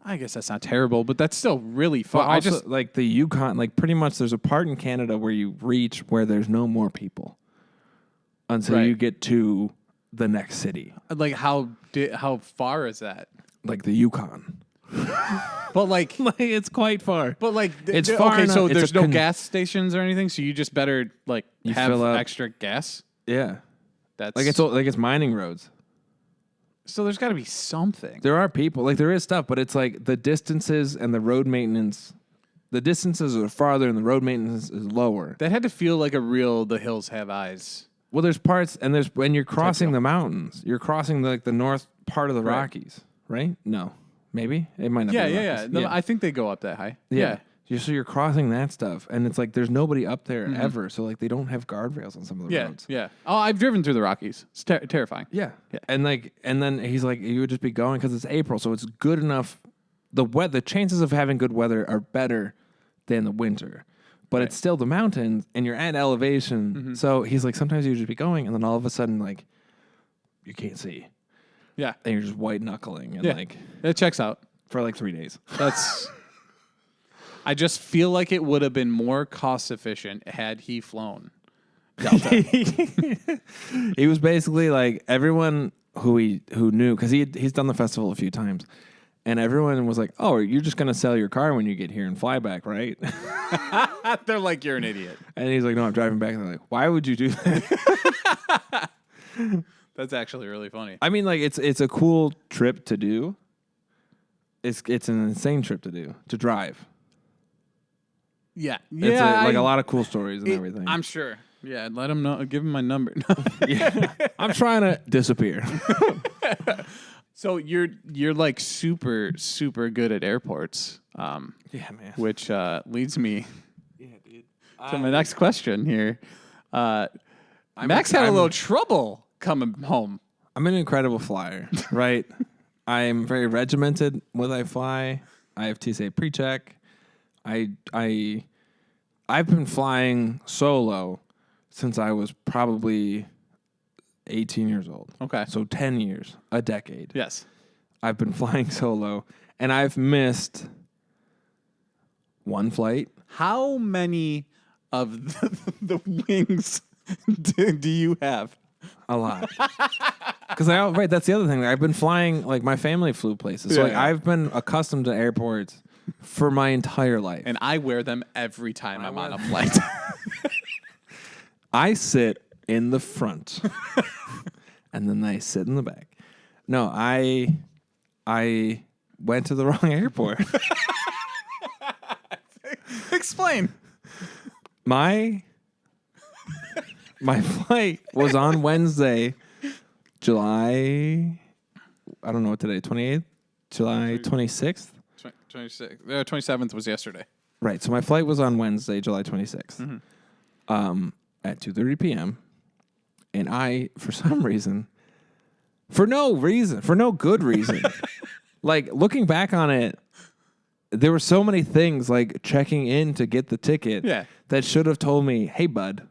I guess that's not terrible, but that's still really far. I just like the Yukon. Like pretty much, there's a part in Canada where you reach where there's no more people until you get to the next city. Like how far is that? Like the Yukon. But like it's quite far. But like it's far okay, enough. so there's no gas stations or anything, so you just better like have extra gas. Yeah, that's like it's mining roads. So there's got to be something. There are people, like there is stuff, but it's like the distances and the road maintenance. The distances are farther and the road maintenance is lower. That had to feel like a real The Hills Have Eyes. Well, there's parts, and when you're crossing the mountains, you're crossing the north part of the Rockies, right? No, maybe it might not. Yeah. No, I think they go up that high. Yeah. So you're crossing that stuff, and it's like there's nobody up there ever. So like they don't have guardrails on some of the roads. Yeah. Oh, I've driven through the Rockies. It's terrifying. Yeah. And then he's like, you would just be going because it's April, so it's good enough. The chances of having good weather are better than the winter, but it's still the mountains, and you're at elevation. So he's like, sometimes you just be going, and then all of a sudden, like, you can't see. Yeah. And you're just white knuckling, and like it checks out for like 3 days. That's. I just feel like it would have been more cost efficient had he flown Delta. He was basically like everyone who knew, because he's done the festival a few times, and everyone was like, "Oh, you're just gonna sell your car when you get here and fly back, right?" They're like, "You're an idiot," and he's like, "No, I'm driving back." And they're like, "Why would you do that?" That's actually really funny. I mean, like it's a cool trip to do. It's an insane trip to drive. Yeah. It's like a lot of cool stories and everything. I'm sure. Yeah, let him know. Give him my number. I'm trying to disappear. So you're like super good at airports. Yeah, man. Which leads me to my next question here. Max had a little trouble coming home. I'm an incredible flyer, right? I'm very regimented when I fly. I have TSA pre-check. I've been flying solo since I was probably 18 years old. Okay. So 10 years, a decade. Yes. I've been flying solo, and I've missed one flight. How many of the wings do you have? A lot. Because that's the other thing. I've been flying, like my family flew places. So I've been accustomed to airports for my entire life. And I wear them every time I'm on a flight. I sit in the front. And then I sit in the back. No, I went to the wrong airport. Explain. My flight was on Wednesday, July, I don't know what today, 28th? July 26th? 27th was yesterday. Right. So my flight was on Wednesday, July 26th, at 2:30 p.m. And I, for some reason, for no good reason, like looking back on it, there were so many things like checking in to get the ticket that should have told me, hey, bud.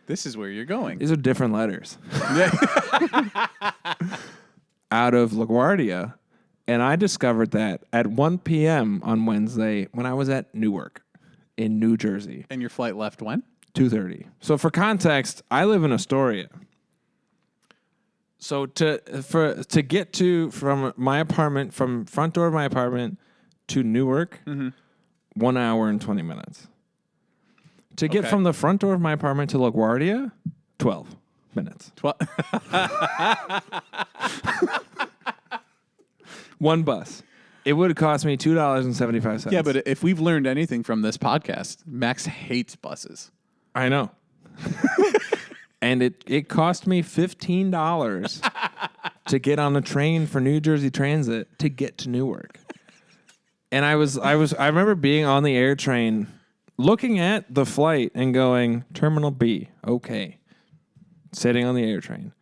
This is where you're going. These are different letters. Out of LaGuardia. And I discovered that at 1 p.m. on Wednesday when I was at Newark in New Jersey. And your flight left when? 2:30. So for context, I live in Astoria. So to get from my apartment, from front door of my apartment to Newark, 1 hour and 20 minutes. To get from the front door of my apartment to LaGuardia, 12 minutes. One bus. It would cost me $2.75. Yeah, but if we've learned anything from this podcast, Max hates buses. I know. And it cost me $15 to get on the train for New Jersey Transit to get to Newark. And I remember being on the air train, looking at the flight and going, Terminal B, okay. Sitting on the air train,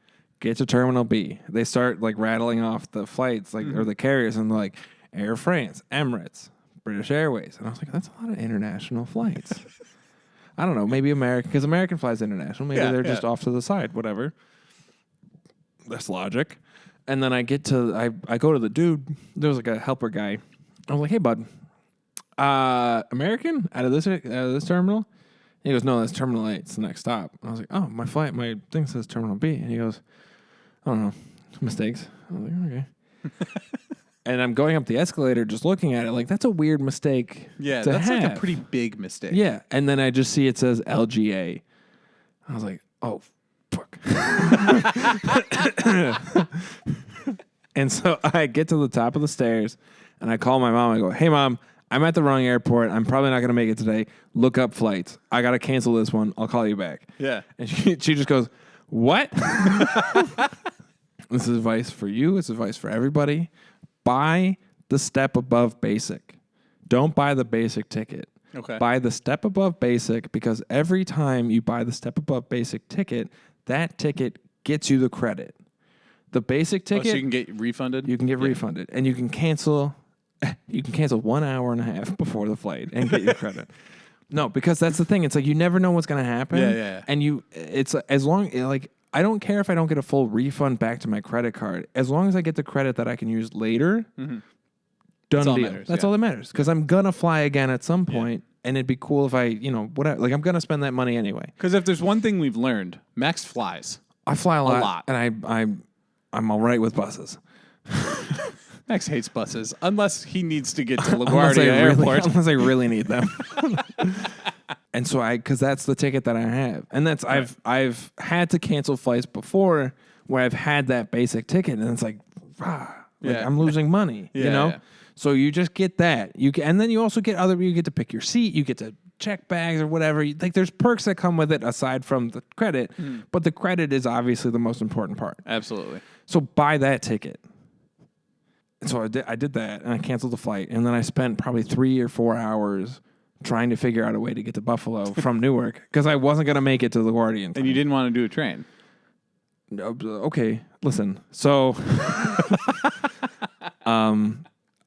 get to Terminal B. They start like rattling off the flights, like or the carriers, and they're like Air France, Emirates, British Airways, and I was like, that's a lot of international flights. I don't know, maybe American, because American flies international. Maybe they're just off to the side, whatever. That's logic. And then I get to, I go to the dude. There was like a helper guy. I was like, hey, bud, American out of this terminal? He goes, no, that's Terminal 8. It's the next stop. And I was like, oh, my thing says Terminal B. And he goes, I don't know, mistakes. I was like, okay. And I'm going up the escalator just looking at it like, that's a weird mistake. Yeah, to that's have. like a pretty big mistake. Yeah. And then I just see it says LGA. I was like, oh, fuck. And so I get to the top of the stairs and I call my mom. I go, hey, Mom, I'm at the wrong airport. I'm probably not going to make it today. Look up flights. I got to cancel this one. I'll call you back. Yeah. And she just goes, what? This is advice for you. It's advice for everybody. Buy the step above basic. Don't buy the basic ticket. Okay. Buy the step above basic, because every time you buy the step above basic ticket, that ticket gets you the credit. The basic ticket, so you can get refunded? You can get refunded. And you can cancel 1 hour and a half before the flight and get your credit. No, because that's the thing. It's like you never know what's going to happen. Yeah. And it's as long, like, I don't care if I don't get a full refund back to my credit card. As long as I get the credit that I can use later, done deal. That's all that matters. Because I'm going to fly again at some point, and it'd be cool if I, whatever. Like, I'm going to spend that money anyway. Because if there's one thing we've learned, Max flies. I fly a lot. And I'm all right with buses. Max hates buses, unless he needs to get to LaGuardia Airport. Unless I really need them. And so because that's the ticket that I have. And that's, right. I've had to cancel flights before where I've had that basic ticket, and it's like, I'm losing money, Yeah. So you just get that. And then you also get you get to pick your seat, you get to check bags or whatever. Like, there's perks that come with it aside from the credit, but the credit is obviously the most important part. Absolutely. So buy that ticket. And so I did that, and I canceled the flight, and then I spent probably 3 or 4 hours trying to figure out a way to get to Buffalo from Newark, because I wasn't going to make it to LaGuardia in time. And you didn't want to do a train. Okay, listen. So, I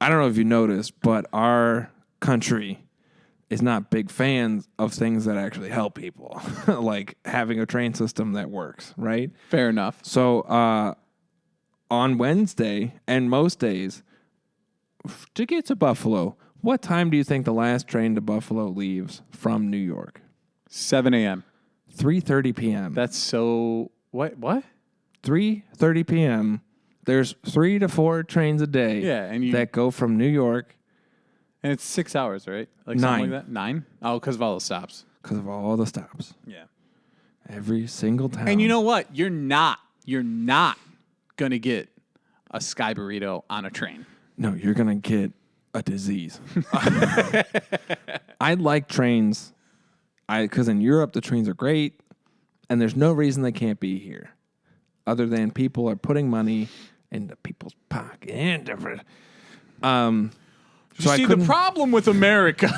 don't know if you noticed, but our country is not big fans of things that actually help people, like having a train system that works, right? Fair enough. So, on Wednesday and most days, to get to Buffalo, what time do you think the last train to Buffalo leaves from New York? 7 a.m. 3:30 p.m. That's so... What? 3:30 p.m. There's 3 to 4 trains a day that go from New York. And it's 6 hours, right? Like 9. Something like that? 9? Oh, because of all the stops. Because of all the stops. Yeah. Every single time. And you know what? You're not going to get a Sky Burrito on a train. No, you're going to get a disease. I like trains. Because in Europe, the trains are great, and there's no reason they can't be here, other than people are putting money into people's pocket. The problem with America.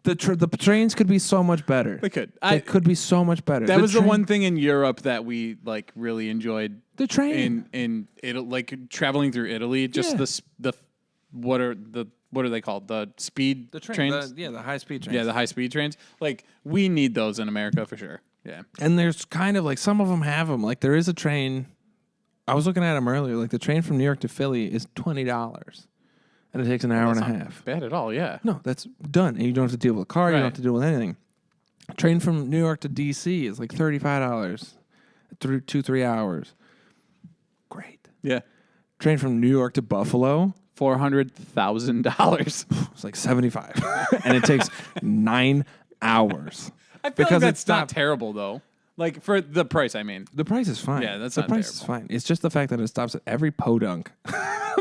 The trains could be so much better. They could. They could be so much better. That was the one thing in Europe that we really enjoyed. The train in Italy, like traveling through Italy. Just the what are they called? The speed trains. The high speed trains. Yeah, the high speed trains. Like, we need those in America for sure. Yeah. And there's kind of like some of them have them. Like, there is a train. I was looking at them earlier. Like, the train from New York to Philly is $20. And it takes an hour and a half. Bad at all, yeah. No, that's done. And you don't have to deal with a car. Right. You don't have to deal with anything. A train from New York to D.C. is like $35 through 2-3 hours. Great. Yeah. Train from New York to Buffalo. $400,000. It's like $75. And it takes 9 hours. I feel like that's not terrible, though. Like for the price, I mean. The price is fine. Yeah, that's the not price terrible. is fine. It's just the fact that it stops at every podunk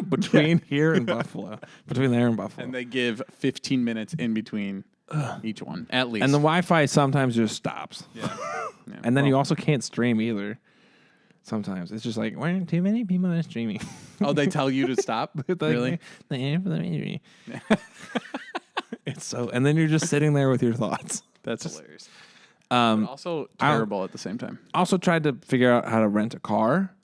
between here and Buffalo, between there and Buffalo. And they give 15 minutes in between each one, at least. And the Wi-Fi sometimes just stops. Yeah. And then you also can't stream either. Sometimes it's just like, why aren't too many people are streaming? Oh, they tell you to stop? Really? It's so, and then you're just sitting there with your thoughts. That's hilarious. But also terrible at the same time. Also tried to figure out how to rent a car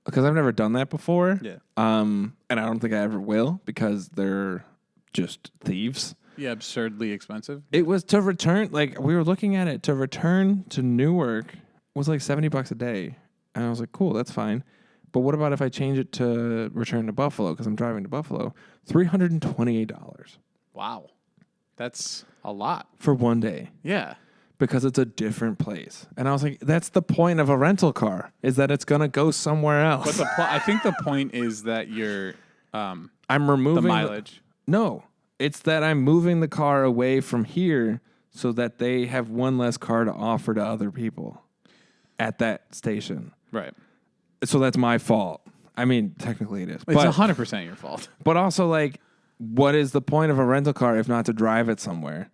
because I've never done that before. Yeah. And I don't think I ever will because they're just thieves. Yeah, absurdly expensive. It was to return, like we were looking at it, to return to Newark was like $70 a day. And I was like, cool, that's fine. But what about if I change it to return to Buffalo because I'm driving to Buffalo? $328. Wow. That's a lot. For one day. Yeah. Because it's a different place. And I was like, that's the point of a rental car, is that it's going to go somewhere else. But I think the point is that you're I'm removing the mileage. No. It's that I'm moving the car away from here so that they have one less car to offer to other people at that station. Right. So that's my fault. I mean, technically it is. It's 100% your fault. But also, like, what is the point of a rental car if not to drive it somewhere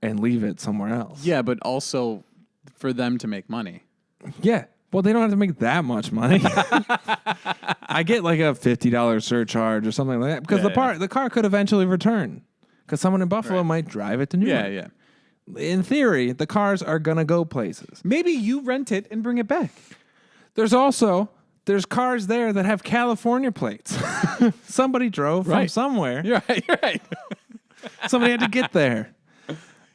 and leave it somewhere else? Yeah, but also for them to make money. Yeah. Well, they don't have to make that much money. I get like a $50 surcharge or something like that because the car could eventually return because someone in Buffalo might drive it to New York. Yeah. In theory, the cars are going to go places. Maybe you rent it and bring it back. There's cars there that have California plates. Somebody drove from somewhere. You're right. Somebody had to get there.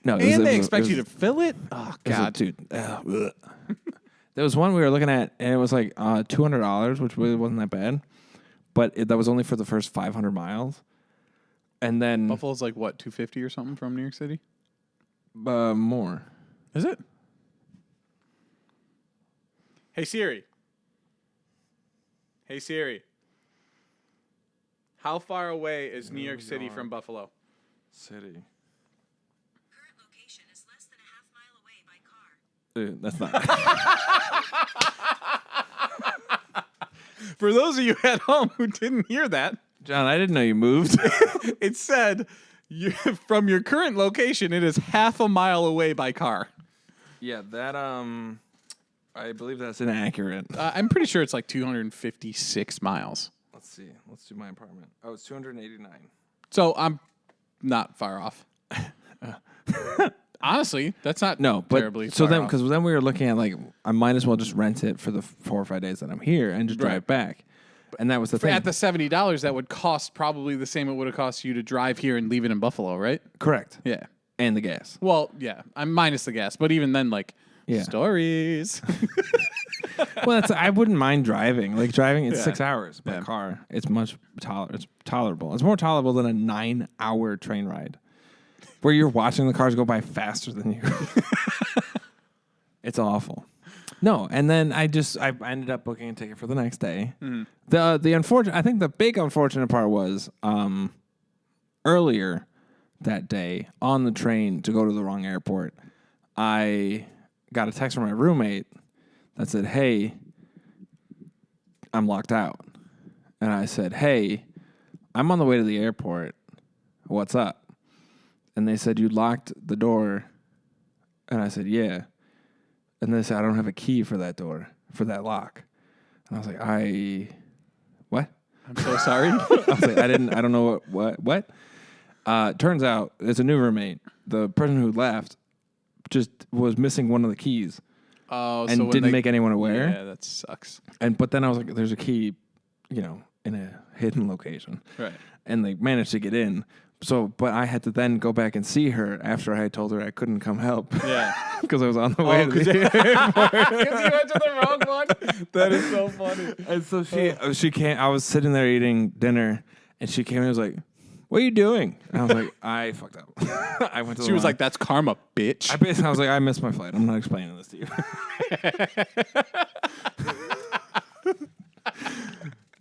No, And they expect you to fill it? Oh, God. Dude. There was one we were looking at, and it was like $200, which really wasn't that bad. But that was only for the first 500 miles. And then... Buffalo's like, what, 250 or something from New York City? More. Is it? Hey, Siri. How far away is New York City from Buffalo? City. Current location is less than a half mile away by car. Dude, that's not... For those of you at home who didn't hear that, John, I didn't know you moved. it said from your current location, it is half a mile away by car. Yeah, that, I believe that's inaccurate. I'm pretty sure it's like 256 miles. Let's see. Let's do my apartment. Oh, it's 289. So I'm not far off. Honestly, that's not terribly so far then off. because then we were looking at like I might as well just rent it for the 4 or 5 days that I'm here and just drive back. And that was the thing. At the $70, that would cost probably the same it would have cost you to drive here and leave it in Buffalo, right? Correct. Yeah. And the gas. Well, yeah. I'm minus the gas, but even then, like, stories. Well, I wouldn't mind driving. Like driving, it's 6 hours by car. It's much it's tolerable. It's more tolerable than a 9-hour train ride where you're watching the cars go by faster than you. It's awful. No, and then I ended up booking a ticket for the next day. Mm. I think the big unfortunate part was earlier that day on the train to go to the wrong airport, I got a text from my roommate that said, "Hey, I'm locked out." And I said, "Hey, I'm on the way to the airport. What's up?" And they said, "You locked the door." And I said, "Yeah." And they said, "I don't have a key for that door, for that lock." And I was like, what? I'm so sorry. I was like, I don't know what? Turns out it's a new roommate. The person who left just was missing one of the keys. Oh, and so didn't make anyone aware. Yeah, that sucks. But then I was like, there's a key, in a hidden location. Right. And they managed to get in. So, but I had to then go back and see her after I had told her I couldn't come help. Yeah. Because I was on the way to the airport. Because you went to the wrong one? That is so funny. And so she came, I was sitting there eating dinner, and she came and was like, "What are you doing?" And I was like, I fucked up. I went to She was like, "That's karma, bitch." I was like, I missed my flight. I'm not explaining this to you.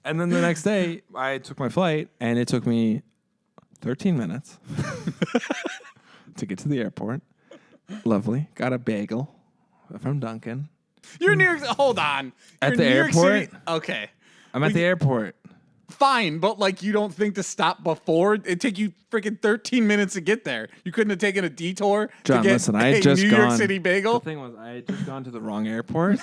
And then the next day, I took my flight, and it took me 13 minutes to get to the airport. Lovely. Got a bagel from Dunkin'. You're in New York. Hold on. At You're the in New York airport? City? Okay. I'm at the airport. Fine, but like you don't think to stop before? It'd take you freaking 13 minutes to get there. You couldn't have taken a detour John, to get listen, I had a just New gone. York City bagel? The thing was, I had just gone to the wrong airport.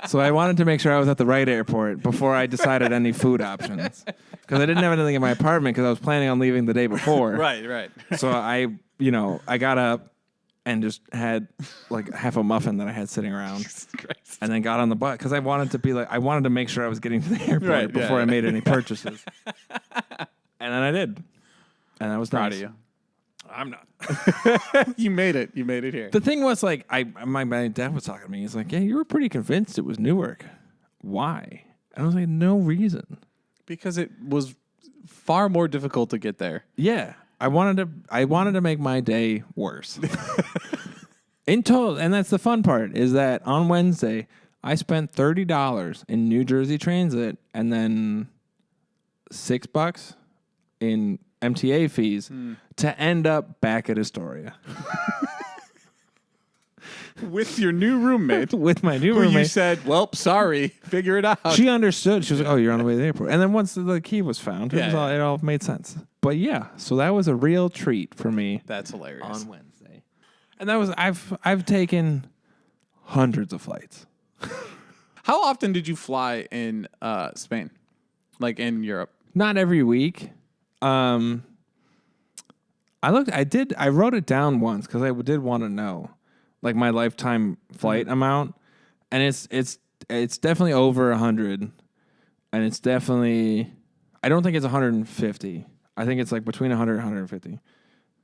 So I wanted to make sure I was at the right airport before I decided any food options. Because I didn't have anything in my apartment because I was planning on leaving the day before. Right. So I got up and just had like half a muffin that I had sitting around. And then got on the bus because I wanted to make sure I was getting to the airport before I made any purchases. And then I did. And I was Proud nice. of you. I'm not. You made it. You made it here. The thing was, like, my dad was talking to me. He's like, yeah, you were pretty convinced it was Newark. Why? And I was like, no reason. Because it was far more difficult to get there. Yeah. I wanted to make my day worse. In total, and that's the fun part, is that on Wednesday, I spent $30 in New Jersey Transit and then $6 in MTA fees to end up back at Astoria. With your new roommate. With my new who roommate. you said, well, sorry, figure it out. She understood. She was like, oh, you're on the way to the airport. And then once the key was found, it all made sense. But yeah, so that was a real treat for me. That's hilarious. On Wednesday. And that was I've taken hundreds of flights. How often did you fly in Spain? Like in Europe? Not every week. I wrote it down once because I did want to know like my lifetime flight amount. And it's definitely over 100. And it's definitely I don't think it's 150. I think it's like between 100 and 150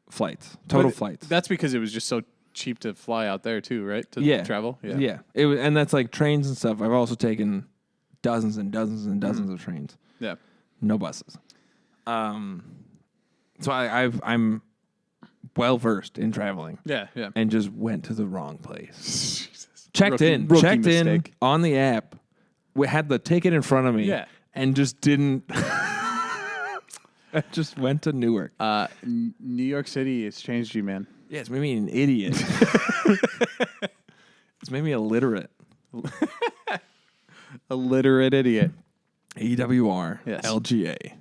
flights, total flights. That's because it was just so cheap to fly out there too, right? To travel. Yeah. It was, and that's like trains and stuff. I've also taken dozens and dozens and dozens of trains. Yeah. No buses. So I'm well versed in traveling. Yeah. And just went to the wrong place. Jesus. Checked in mistake. on the app. We had the ticket in front of me. Yeah. And just didn't. I just went to Newark. New York City has changed you, man. Yeah, it's made me an idiot. It's made me illiterate. Illiterate idiot. EWR. Yes. LGA.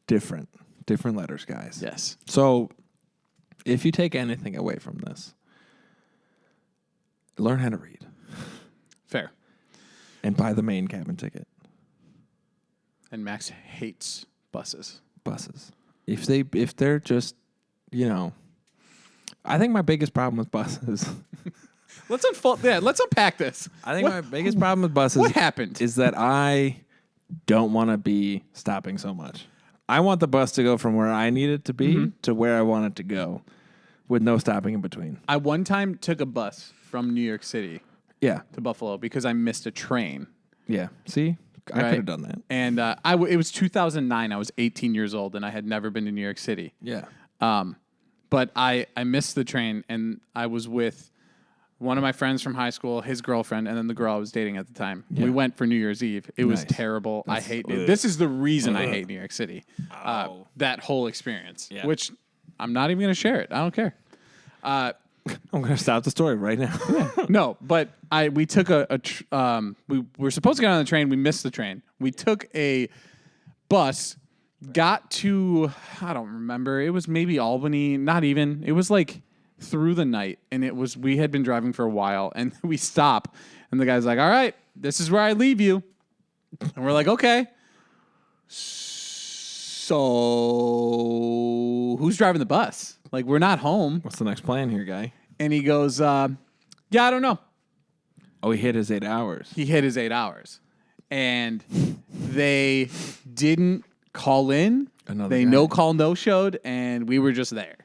Different letters, guys. Yes. So, if you take anything away from this, learn how to read. Fair. And buy the main cabin ticket. And Max hates buses. If they're just, I think my biggest problem with buses. Let's unpack this. I think my biggest problem with buses. What happened? Is that I don't want to be stopping so much. I want the bus to go from where I need it to be to where I want it to go, with no stopping in between. I one time took a bus from New York City Yeah, to Buffalo because I missed a train. yeah. See, I could have done that. And it was 2009. I was 18 years old, and I had never been to New York City. Yeah. But I missed the train, and I was with one of my friends from high school, his girlfriend, and then the girl I was dating at the time. Yeah. We went for New Year's Eve. It was Nice. terrible. I hate it. This is the reason I hate New York City. That whole experience, which I'm not even going to share it. I don't care. I'm going to stop the story right now. No, but we took we were supposed to get on the train. We missed the train. We took a bus, got to, I don't remember. It was maybe Albany. Not even. It was like through the night, and we had been driving for a while, and we stop, and the guy's like, all right, this is where I leave you. And we're like, okay. So who's driving the bus? Like, we're not home. What's the next plan here, guy? And he goes, yeah, I don't know. Oh, he hit his 8 hours. He hit his 8 hours. And they didn't call in. They guy. no call, no showed, and we were just there.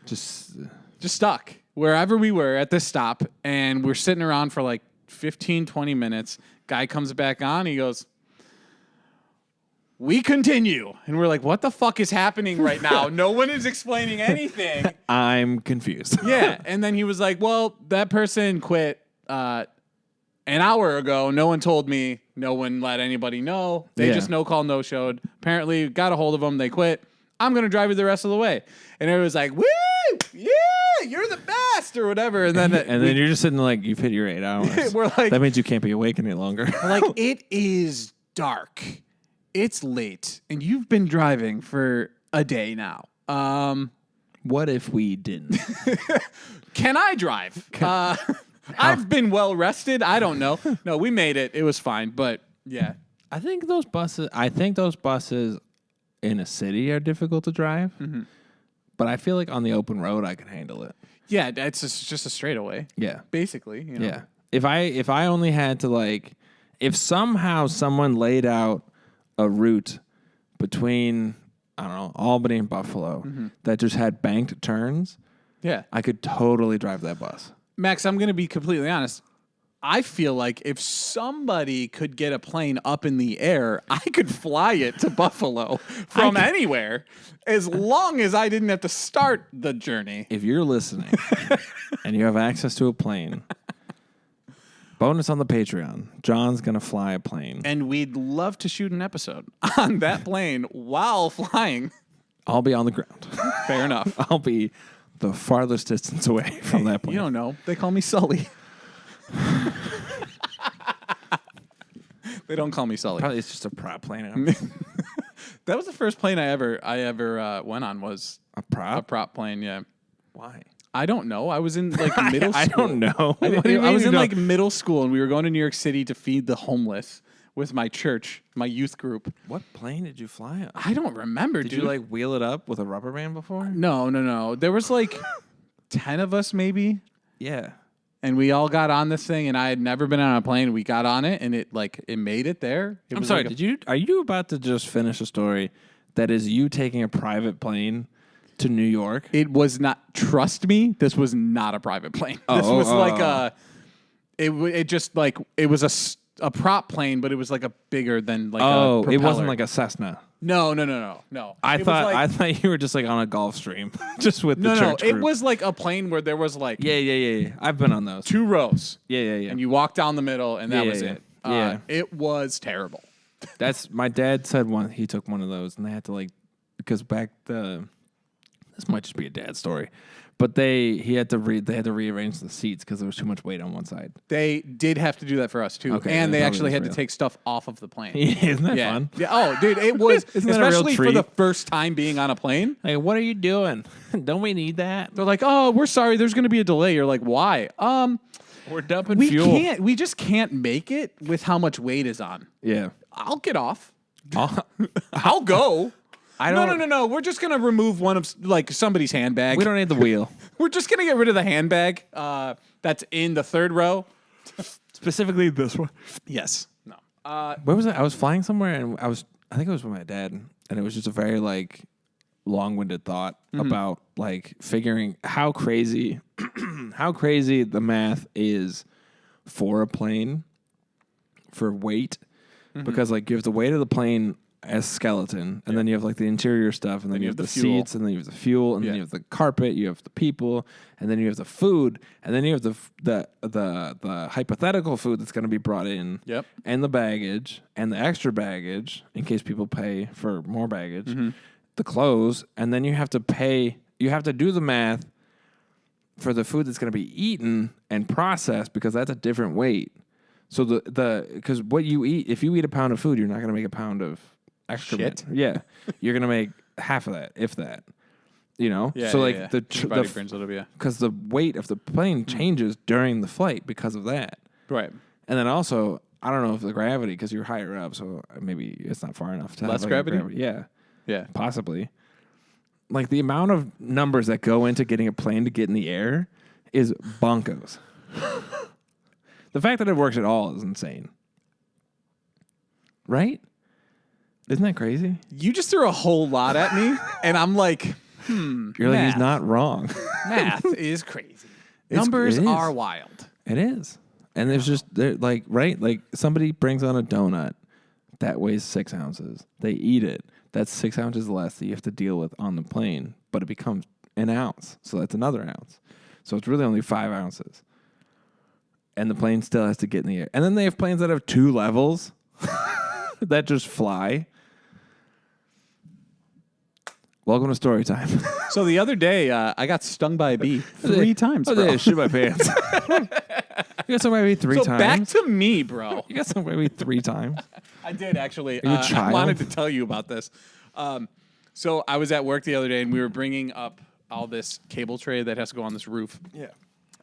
Just stuck wherever we were at this stop, and we're sitting around for like 15, 20 minutes. Guy comes back on. He goes, we continue. And we're like, what the fuck is happening right now? No one is explaining anything. I'm confused. Yeah. And then he was like, well, that person quit an hour ago. No one told me. No one let anybody know. They just no call, no showed. Apparently got a hold of them. They quit. I'm going to drive you the rest of the way. And it was like, woo! Yeah! you're the best, or whatever. And then then you're just sitting like, you've hit your 8 hours. We're like, that means you can't be awake any longer. like, it is dark. It's late, and you've been driving for a day now. What if we didn't? Can I drive? I've been well rested. I don't know. No, we made it. It was fine, but yeah. I think those buses in a city are difficult to drive. Mm-hmm. But I feel like on the open road, I can handle it. Yeah, it's just a straightaway. Yeah. Basically, you know. Yeah. If I only had to, like, if somehow someone laid out a route between, I don't know, Albany and Buffalo that just had banked turns, yeah, I could totally drive that bus. Max, I'm going to be completely honest. I feel like if somebody could get a plane up in the air, I could fly it to Buffalo from anywhere as long as I didn't have to start the journey. If you're listening and you have access to a plane, bonus on the Patreon, John's going to fly a plane. And we'd love to shoot an episode on that plane while flying. I'll be on the ground. Fair enough. I'll be the farthest distance away from that plane. You don't know. They call me Sully. They don't call me Sully. Probably it's just a prop plane. That was the first plane I ever went on, was A prop? a prop plane. Yeah. Why? I don't know. I was in like middle school. I don't know. I was in like middle school, and we were going to New York City to feed the homeless with my church, my youth group. What plane did you fly on? I don't remember, Did dude. you like wheel it up with a rubber band before? No. There was like 10 of us maybe. Yeah. And we all got on this thing, and I had never been on a plane. We got on it, and it made it there. I'm sorry. Are you about to just finish a story that is you taking a private plane to New York? It was not. Trust me, this was not a private plane. This was like a. It was a prop plane, but it was like a bigger than like. a it wasn't propeller. like a Cessna. No. I It was thought you were just like on a Gulfstream, just with the No. church It group. was like a plane where there was like Yeah. I've been on those. 2 rows. Yeah. And you walk down the middle, and that was it. Yeah. It was terrible. That's my dad said he took one of those, and they had to like because this might just be a dad story, but they had to rearrange the seats because there was too much weight on one side. They did have to do that for us too, Okay, and that they probably actually was had to real. take stuff off of the plane. Isn't that fun? Yeah. Oh, dude, it was Isn't that a real especially for treat? the first time being on a plane. Like, what are you doing? Don't we need that? They're like, "Oh, we're sorry. There's going to be a delay." You're like, "Why?" We're dumping We fuel. can't. We just can't make it with how much weight is on. Yeah. I'll get off. I'll go. I don't. No. We're just gonna remove one of like somebody's handbag. We don't need the wheel. We're just gonna get rid of the handbag that's in the 3rd row. Specifically this one. Yes. No. Where was I? I was flying somewhere, and I think it was with my dad, and it was just a very like long-winded thought about like figuring how crazy the math is for a plane for weight, because like you have the weight of the plane as skeleton, and then you have like the interior stuff, and then you have the fuel. seats, and then you have the fuel, and then you have the carpet, you have the people, and then you have the food, and then you have the hypothetical food that's going to be brought in, Yep. and the baggage, and the extra baggage in case people pay for more baggage, the clothes, and then you have to do the math for the food that's going to be eaten and processed because that's a different weight. So because what you eat, if you eat a pound of food, you're not going to make a pound of excrement. Shit. Yeah, you're going to make half of that, if that. You know. Yeah. So yeah. Your body burns a little bit. because the weight of the plane changes during the flight because of that. Right. And then also, I don't know if the gravity, because you're higher up, so maybe it's not far enough to Less have like, gravity? Yeah, Yeah. possibly. Like the amount of numbers that go into getting a plane to get in the air is bonkers. The fact that it works at all is insane. Right? Isn't that crazy? You just threw a whole lot at me, and I'm like, You're like, he's Math. not wrong. math is crazy. Numbers it is. are wild. It is. And there's just, like, right? Like somebody brings on a donut that weighs 6 ounces. They eat it. That's 6 ounces less that you have to deal with on the plane, but it becomes an ounce. So that's another ounce. So it's really only 5 ounces. And the plane still has to get in the air. And then they have planes that have 2 levels that just fly. Welcome to story time. So the other day, I got stung by a bee 3 times, bro. I shit my pants. You got stung by a bee 3 So times? back to me, bro. You got stung by a bee 3 times? I did, actually. Are you a I child? wanted to tell you about this. So I was at work the other day, and we were bringing up all this cable tray that has to go on this roof. Yeah.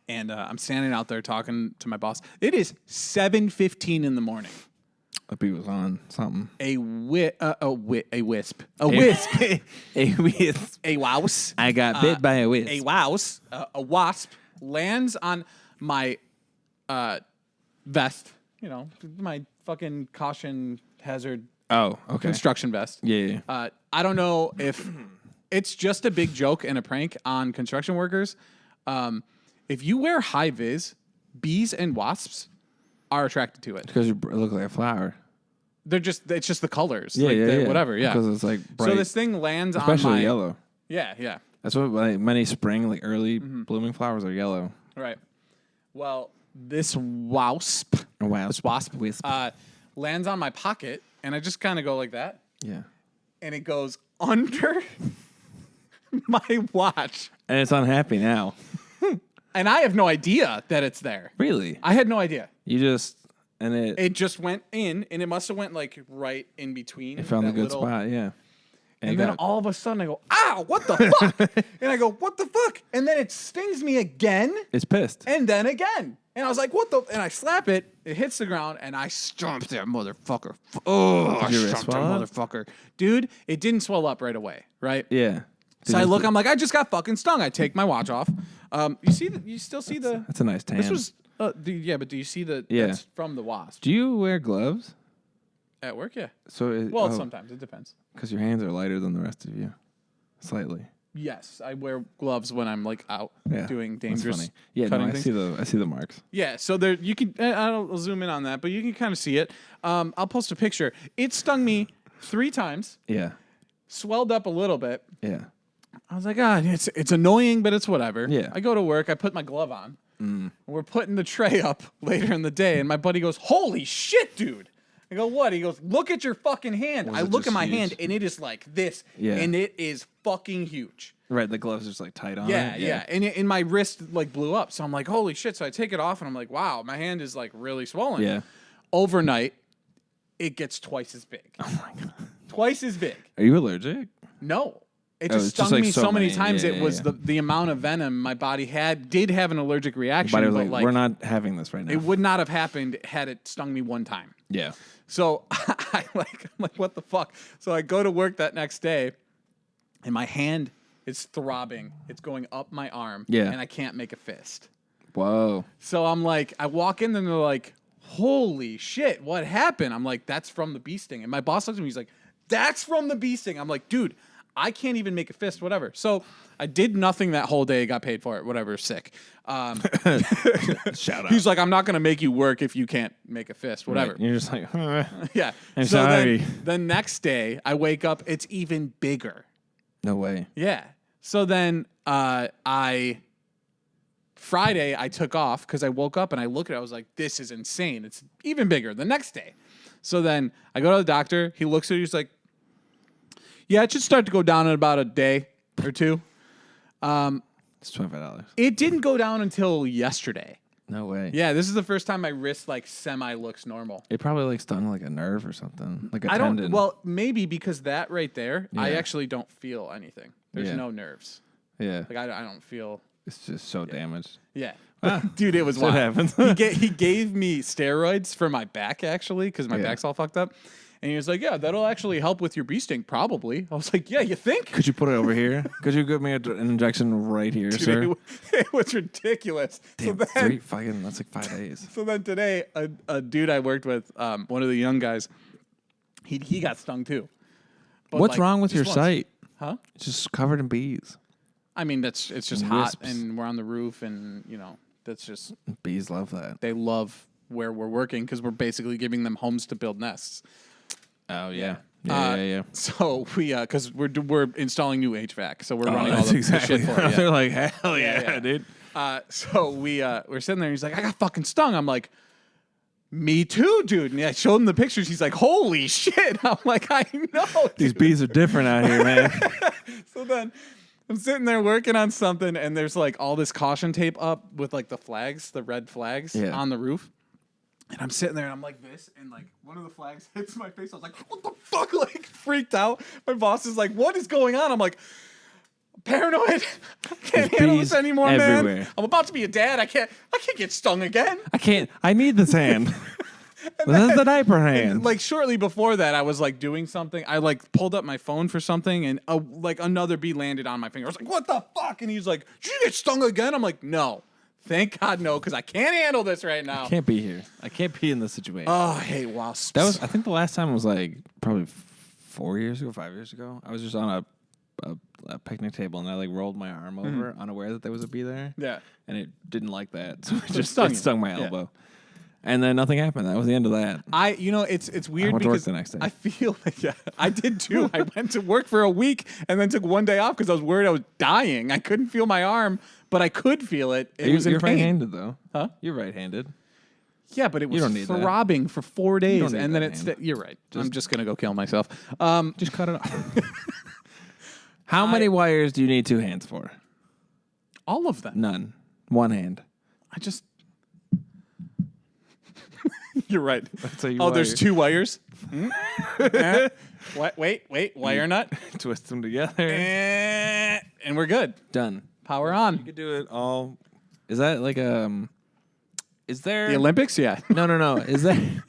And I'm standing out there talking to my boss. It is 7:15 in the morning. A bee was on something. A wisp. A wisp. A wisp. A louse. I got bit by a wisp. A louse. A wasp lands on my vest. You know, my fucking caution hazard Oh, okay. construction vest. Yeah. I don't know if it's just a big joke and a prank on construction workers. If you wear high vis, bees and wasps are attracted to it. Because you look like a flower. It's just the colors. Yeah, like yeah, yeah. Whatever, yeah. Because it's like bright. So this thing lands especially on my yellow. Yeah, yeah. That's what like, many spring, like early blooming flowers are yellow. Right. Well, this wasp, Wisp. lands on my pocket, and I just kind of go like that, Yeah. and it goes under my watch, And it's unhappy now. and I have no idea that it's there. Really? I had no idea. You just and it It just went in, and it must have went like right in between. found a that good little- spot, yeah. And then all of a sudden I go, ow, what the fuck? And I go, what the fuck? And then it stings me again, it's pissed. and then again. And I was like, what the? And I slap it, it hits the ground, and I stomped that motherfucker. Oh, I Did your wrist stomped that swell up? motherfucker. Dude, it didn't swell up right away, right? Yeah. So I look, I'm like, I just got fucking stung. I take my watch off. You still see the, That's a nice tan. this was, yeah, but do you see the, Yeah. that's from the wasp? Do you wear gloves? At work, yeah. So Well, sometimes, it depends. because your hands are lighter than the rest of you, slightly. Yes, I wear gloves when I'm like out Yeah, doing That's dangerous funny. Yeah, no, cutting I things. see the marks. Yeah, so there you can. I'll zoom in on that, but you can kind of see it. I'll post a picture. It stung me 3 times, Yeah, swelled up a little bit. yeah. I was like, it's annoying, but it's whatever. Yeah. I go to work. I put my glove on. We're putting the tray up later in the day, and my buddy goes, "Holy shit, dude!" I go, "What?" He goes, "Look at your fucking hand." Was I it look at just my huge? hand, and it is like this, Yeah. and it is fucking huge. Right, the gloves are just like tight on Yeah, it. yeah. And my wrist like blew up. So I'm like, holy shit. So I take it off and I'm like, wow, my hand is like really swollen. Yeah. Overnight, it gets twice as big. Oh my god. Twice as big. Are you allergic? No. It Oh, just it's just, stung like, me so so many many. times. Yeah, it yeah, was yeah. the amount of venom my body did have an allergic reaction. But But like, we're not having this right now. it would not have happened had it stung me one time. Yeah. So I'm like, what the fuck? So I go to work that next day, and my hand is throbbing. It's going up my arm. Yeah. And I can't make a fist. Whoa. So I'm like, I walk in and they're like, holy shit, what happened? I'm like, that's from the bee sting. And my boss looks at me, he's like, that's from the bee sting. I'm like, dude, I can't even make a fist, whatever. So I did nothing that whole day, got paid for it, whatever, sick. Shout out. He's like, I'm not going to make you work if you can't make a fist, whatever. Right. You're just like, Yeah. I'm so sorry. then the next day, I wake up, it's even bigger. no way. Yeah. So then Friday I took off because I woke up and I looked at it. I was like, this is insane. It's even bigger the next day. So then I go to the doctor. He looks at it. He's like, yeah, it should start to go down in about a day or two. It's $25. It didn't go down until yesterday. No way. Yeah, this is the first time my wrist like semi looks normal. It probably like stung like a nerve or something, like a I tendon. don't. Well, maybe because that right there, I Yeah. actually don't feel anything. There's Yeah. no nerves. yeah, Like I don't feel. it's just so damaged. Yeah, dude, it was What wild. happens? He gave me steroids for my back actually because my Yeah. back's all fucked up, and he was like, "Yeah, that'll actually help with your bee sting, probably." I was like, "Yeah, you think?" Could you put it over here? Could you give me an injection right here, sir? Dude, it was ridiculous. Damn, that's like 5 days. So then today, a dude I worked with, one of the young guys, he got stung too. But What's like, wrong with just your once. site? Huh? It's just covered in bees. I mean, it's just And hot, wisps. and we're on the roof, and that's just Bees love that. they love where we're working because we're basically giving them homes to build nests. Oh Yeah. yeah. So we, because we're installing new HVAC, so we're running all that's the exactly. shit for it. They're Yeah. like, hell yeah, yeah. dude. So we're sitting there. And he's like, I got fucking stung. I'm like, Me too, dude. And I showed him the pictures. He's like, holy shit. I'm like, I know. These bees are different out here, man. So then I'm sitting there working on something, and there's like all this caution tape up with like the flags, the red flags on the roof. And I'm sitting there and I'm like this, and like one of the flags hits my face. I was like, what the fuck? Like freaked out. My boss is like, what is going on? I'm like, paranoid. I can't handle this anymore, everywhere. man. I'm about to be a dad. I can't get stung again. I need this hand. This is the diaper hand. And, like shortly before that, I was like doing something. I like pulled up my phone for something, and like another bee landed on my finger. I was like, what the fuck? And he's like, did you get stung again? I'm like, no. Thank God, no, because I can't handle this right now. I can't be here. I can't be in this situation. Oh, I hate wasps. I think the last time was like probably 5 years ago. I was just on a picnic table and I like rolled my arm over, unaware that there was a bee there. Yeah. And it didn't like that. So it stung my elbow. And then nothing happened. That was the end of that. It's weird went to work because the next day. I feel like, I did too. I went to work for a week and then took one day off because I was worried I was dying. I couldn't feel my arm, but I could feel it. It was in You're pain. right-handed though. Huh? You're right-handed. Yeah, but it was don't need that. throbbing for 4 days, need and then that it's. hand. You're right. I'm just gonna go kill myself. Just cut it off. How many wires do you need 2 hands for? All of them. None. 1 hand. I just. You're right. That's how you There's wire. 2 wires. Wait. Wire nut. Twist them together. And we're good. Done. Power on. You could do it all. Is that like Is there The Olympics? Yeah. No. Is there?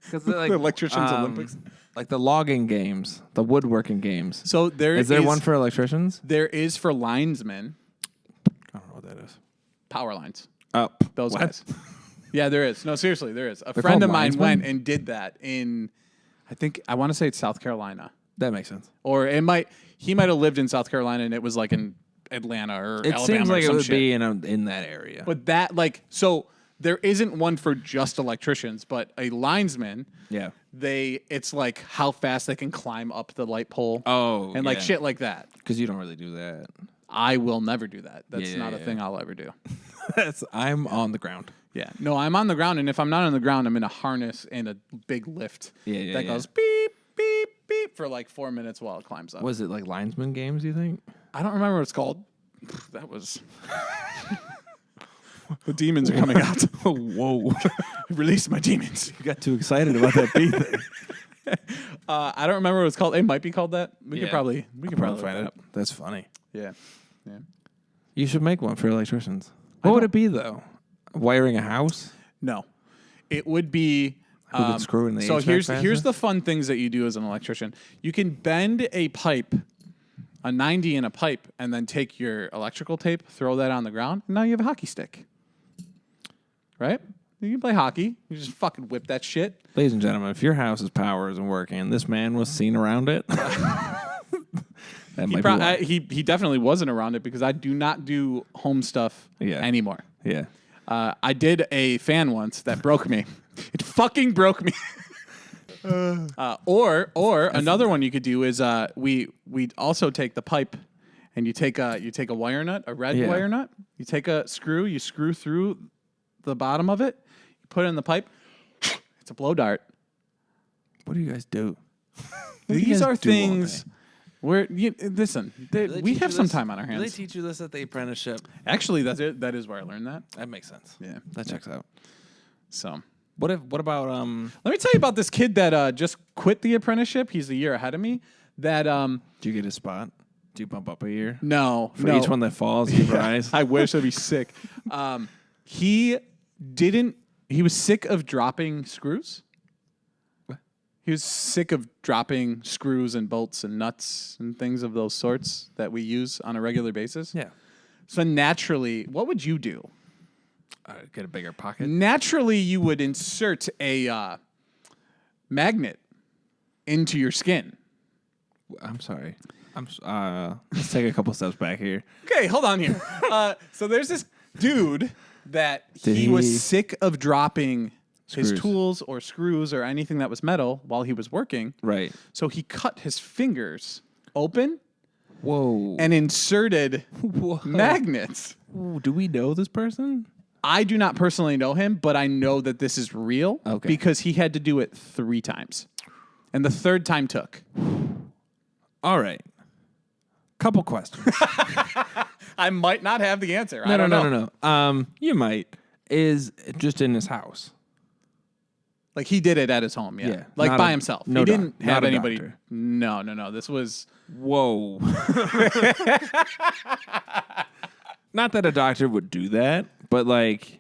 Because like The electricians' Olympics. like the logging games, the woodworking games. So Is there one for electricians? There is for linesmen. I don't know what that is. Power lines. Oh, Those what? guys. Yeah, there is. No, seriously, there is. A They're friend called of mine linesmen? went and did that in, I want to say it's South Carolina. That makes sense. Or he might have lived in South Carolina and it was like in Atlanta or It Alabama seems like or it some would shit. be in that area. But that so there isn't one for just electricians, but a linesman, yeah. it's like how fast they can climb up the light pole. Oh, and like yeah. shit like that. Because you don't really do that. I will never do that. That's Yeah, not a yeah. thing I'll ever do. I'm on the ground. Yeah. No, I'm on the ground, and if I'm not on the ground, I'm in a harness and a big lift that goes beep, beep, beep for like 4 minutes while it climbs up. Was it like linesman games, do you think? I don't remember what it's called. That was... The demons are coming out. Whoa. Release my demons. You got too excited about that bee thing. I don't remember what it's called. It might be called that. We Yeah. could probably Probably find it. up. That's funny. Yeah. You should make one for electricians. What would it be, though? Wiring a house? No. It would be... Who could screw in the so HVAC here's faster? the fun things that you do as an electrician. You can bend a pipe, a 90 in a pipe, and then take your electrical tape, throw that on the ground, and now you have a hockey stick. Right? You can play hockey. You just fucking whip that shit. Ladies and gentlemen, if your house's power isn't working and this man was seen around it, that might be why. He definitely wasn't around it because I do not do home stuff anymore. Yeah. I did a fan once that broke me. It fucking broke me. Or another one you could do is we also take the pipe and you take a wire nut, a red wire nut. You take a screw, you screw through the bottom of it, you put it in the pipe. It's a blow dart. What do you guys do? These are things where listen. We have some time on our hands. Do they teach you this at the apprenticeship? Actually, that's it. That is where I learned that. That makes sense. Yeah, That checks out. So What about let me tell you about this kid that just quit the apprenticeship. He's a year ahead of me. That do you get a spot? Do you bump up a year? no, For each one that falls, you rise. I wish that'd be sick. He was sick of dropping screws. What? He was sick of dropping screws and bolts and nuts and things of those sorts that we use on a regular basis. Yeah. So naturally, what would you do? Get a bigger pocket. Naturally, you would insert a magnet into your skin. I'm sorry. Let's take a couple steps back here. Okay, hold on here. So there's this dude that Did he was he- sick of dropping his Screws. tools or screws or anything that was metal while he was working. Right. So he cut his fingers open Whoa. and inserted magnets. Ooh, do we know this person? I do not personally know him, but I know that this is real because he had to do it 3 times. And the 3rd time took. All right. Couple questions. I might not have the answer. I don't know. No. You might. Is just in his house. Like he did it at his home, Yeah. Like by himself. No he didn't not have a anybody. doctor. No. This was... Whoa. Not that a doctor would do that, but like...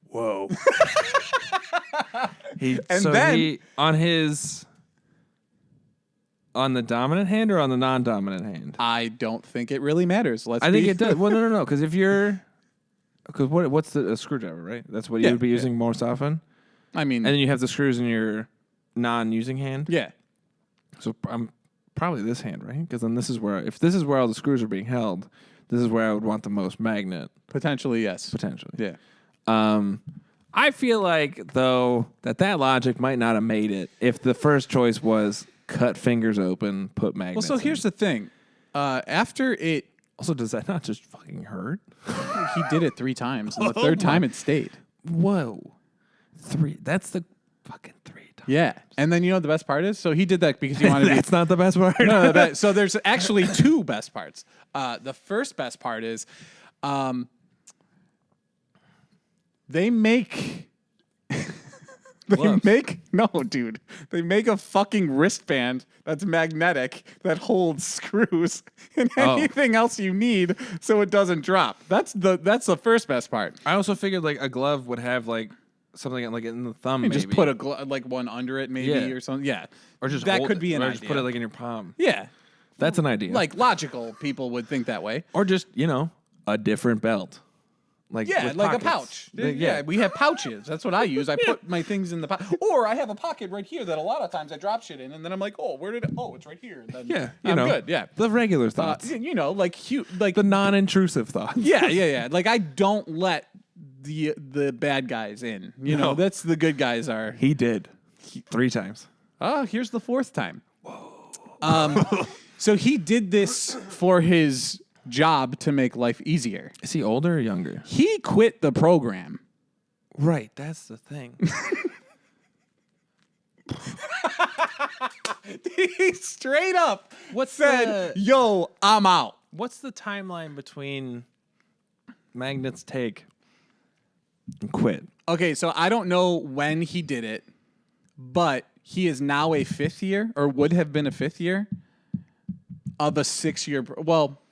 Whoa. On the dominant hand or on the non-dominant hand? I don't think it really matters. I think it does. Well, no. Because if you're... Because what's a screwdriver, right? That's what you would be using most often? I mean... And then you have the screws in your non-using hand? Yeah. So I'm probably this hand, right? Because then if this is where all the screws are being held, this is where I would want the most magnet. Potentially, yes. Potentially. Yeah. I feel like, though, that logic might not have made it if the first choice was cut fingers open, put magnets Well, so here's the thing. After it... Also, does that not just fucking hurt? He did it 3 times, and the 3rd time it stayed. Whoa. 3. That's the fucking 3 times. Yeah. And then you know what the best part is? So he did that because he wanted to... That's not the best part. No, so there's actually 2 best parts. The first best part is they make... They make a fucking wristband that's magnetic that holds screws and anything else you need so it doesn't drop. That's the first best part. I also figured like a glove would have like something like in the thumb. And just put like one under it maybe or something. Yeah. Or just that could be an idea. Just put it like in your palm. Yeah. That's an idea. Like logical people would think that way. Or just, a different belt. Like like pockets. a pouch. Yeah, we have pouches. That's what I use. I put my things in the pouch. Or I have a pocket right here that a lot of times I drop shit in, and then I'm like, where did it? Oh, it's right here. And then I'm good. Yeah, the regular thoughts. Like the non-intrusive thoughts. Yeah. Like I don't let the bad guys in. That's the good guys are. He did 3 times. Oh, here's the 4th time. Whoa. So he did this for his job to make life easier. Is he older or younger? He quit the program. Right, that's the thing. He straight up said, yo, I'm out. What's the timeline between magnets take and quit? Okay, so I don't know when he did it, but he is now a 5th year, or would have been a 5th year of a 6-year.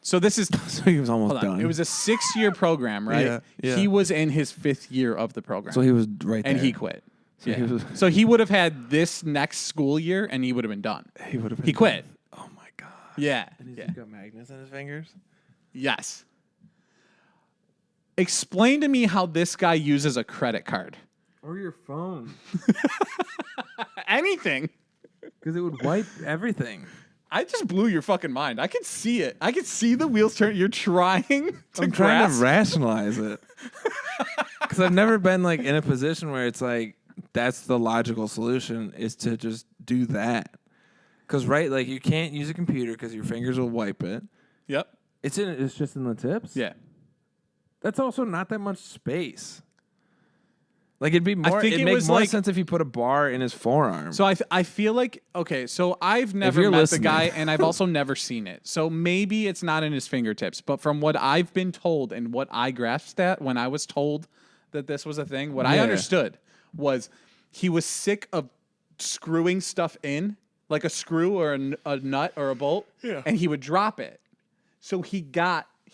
So this is. So he was almost done. It was a 6-year program, right? Yeah. He was in his 5th year of the program. So he was right there. And he quit. So, so he would have had this next school year, and he would have been done. He quit. Oh my god. Yeah. And he's got magnets in his fingers. Yes. Explain to me how this guy uses a credit card. Or your phone. Anything. Because it would wipe everything. I just blew your fucking mind. I could see it. I could see the wheels turn. You're trying to I'm trying to rationalize it. Because I've never been like in a position where it's like, that's the logical solution is to just do that. Because, right, like you can't use a computer because your fingers will wipe it. Yep. It's just in the tips? Yeah. That's also not that much space. Like it'd be more. It'd make more sense if you put a bar in his forearm. So I feel like so I've never met the guy and I've also never seen it. So maybe it's not in his fingertips. But from what I've been told and what I grasped at when I was told that this was a thing, what I understood was he was sick of screwing stuff in, like a screw or a nut or a bolt, and he would drop it. So he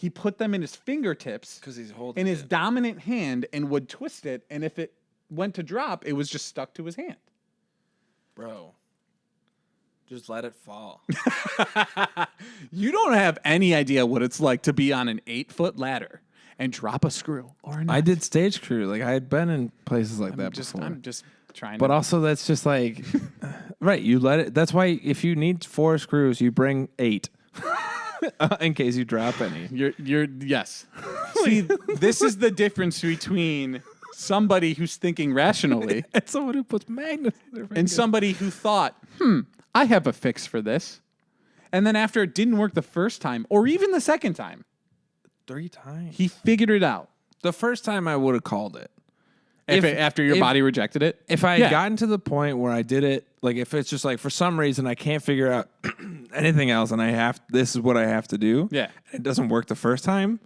put them in his fingertips because he's holding in his dominant hand and would twist it, and if it went to drop, it was just stuck to his hand. Bro, just let it fall. You don't have any idea what it's like to be on an 8-foot ladder and drop a screw or a nut. I did stage crew. Like I had been in places like that before. I'm just trying. But also, that's just like, right? You let it. That's why if you need 4 screws, you bring 8. In case you drop any. You're yes. See, this is the difference between somebody who's thinking rationally and someone who puts magnets in their fingers. And somebody who thought, I have a fix for this. And then after it didn't work the first time or even the second time, 3 times. He figured it out. The first time I would have called it. After your body rejected it? If I had gotten to the point where I did it, like if it's just like for some reason I can't figure out anything else and this is what I have to do. Yeah. It doesn't work the first time.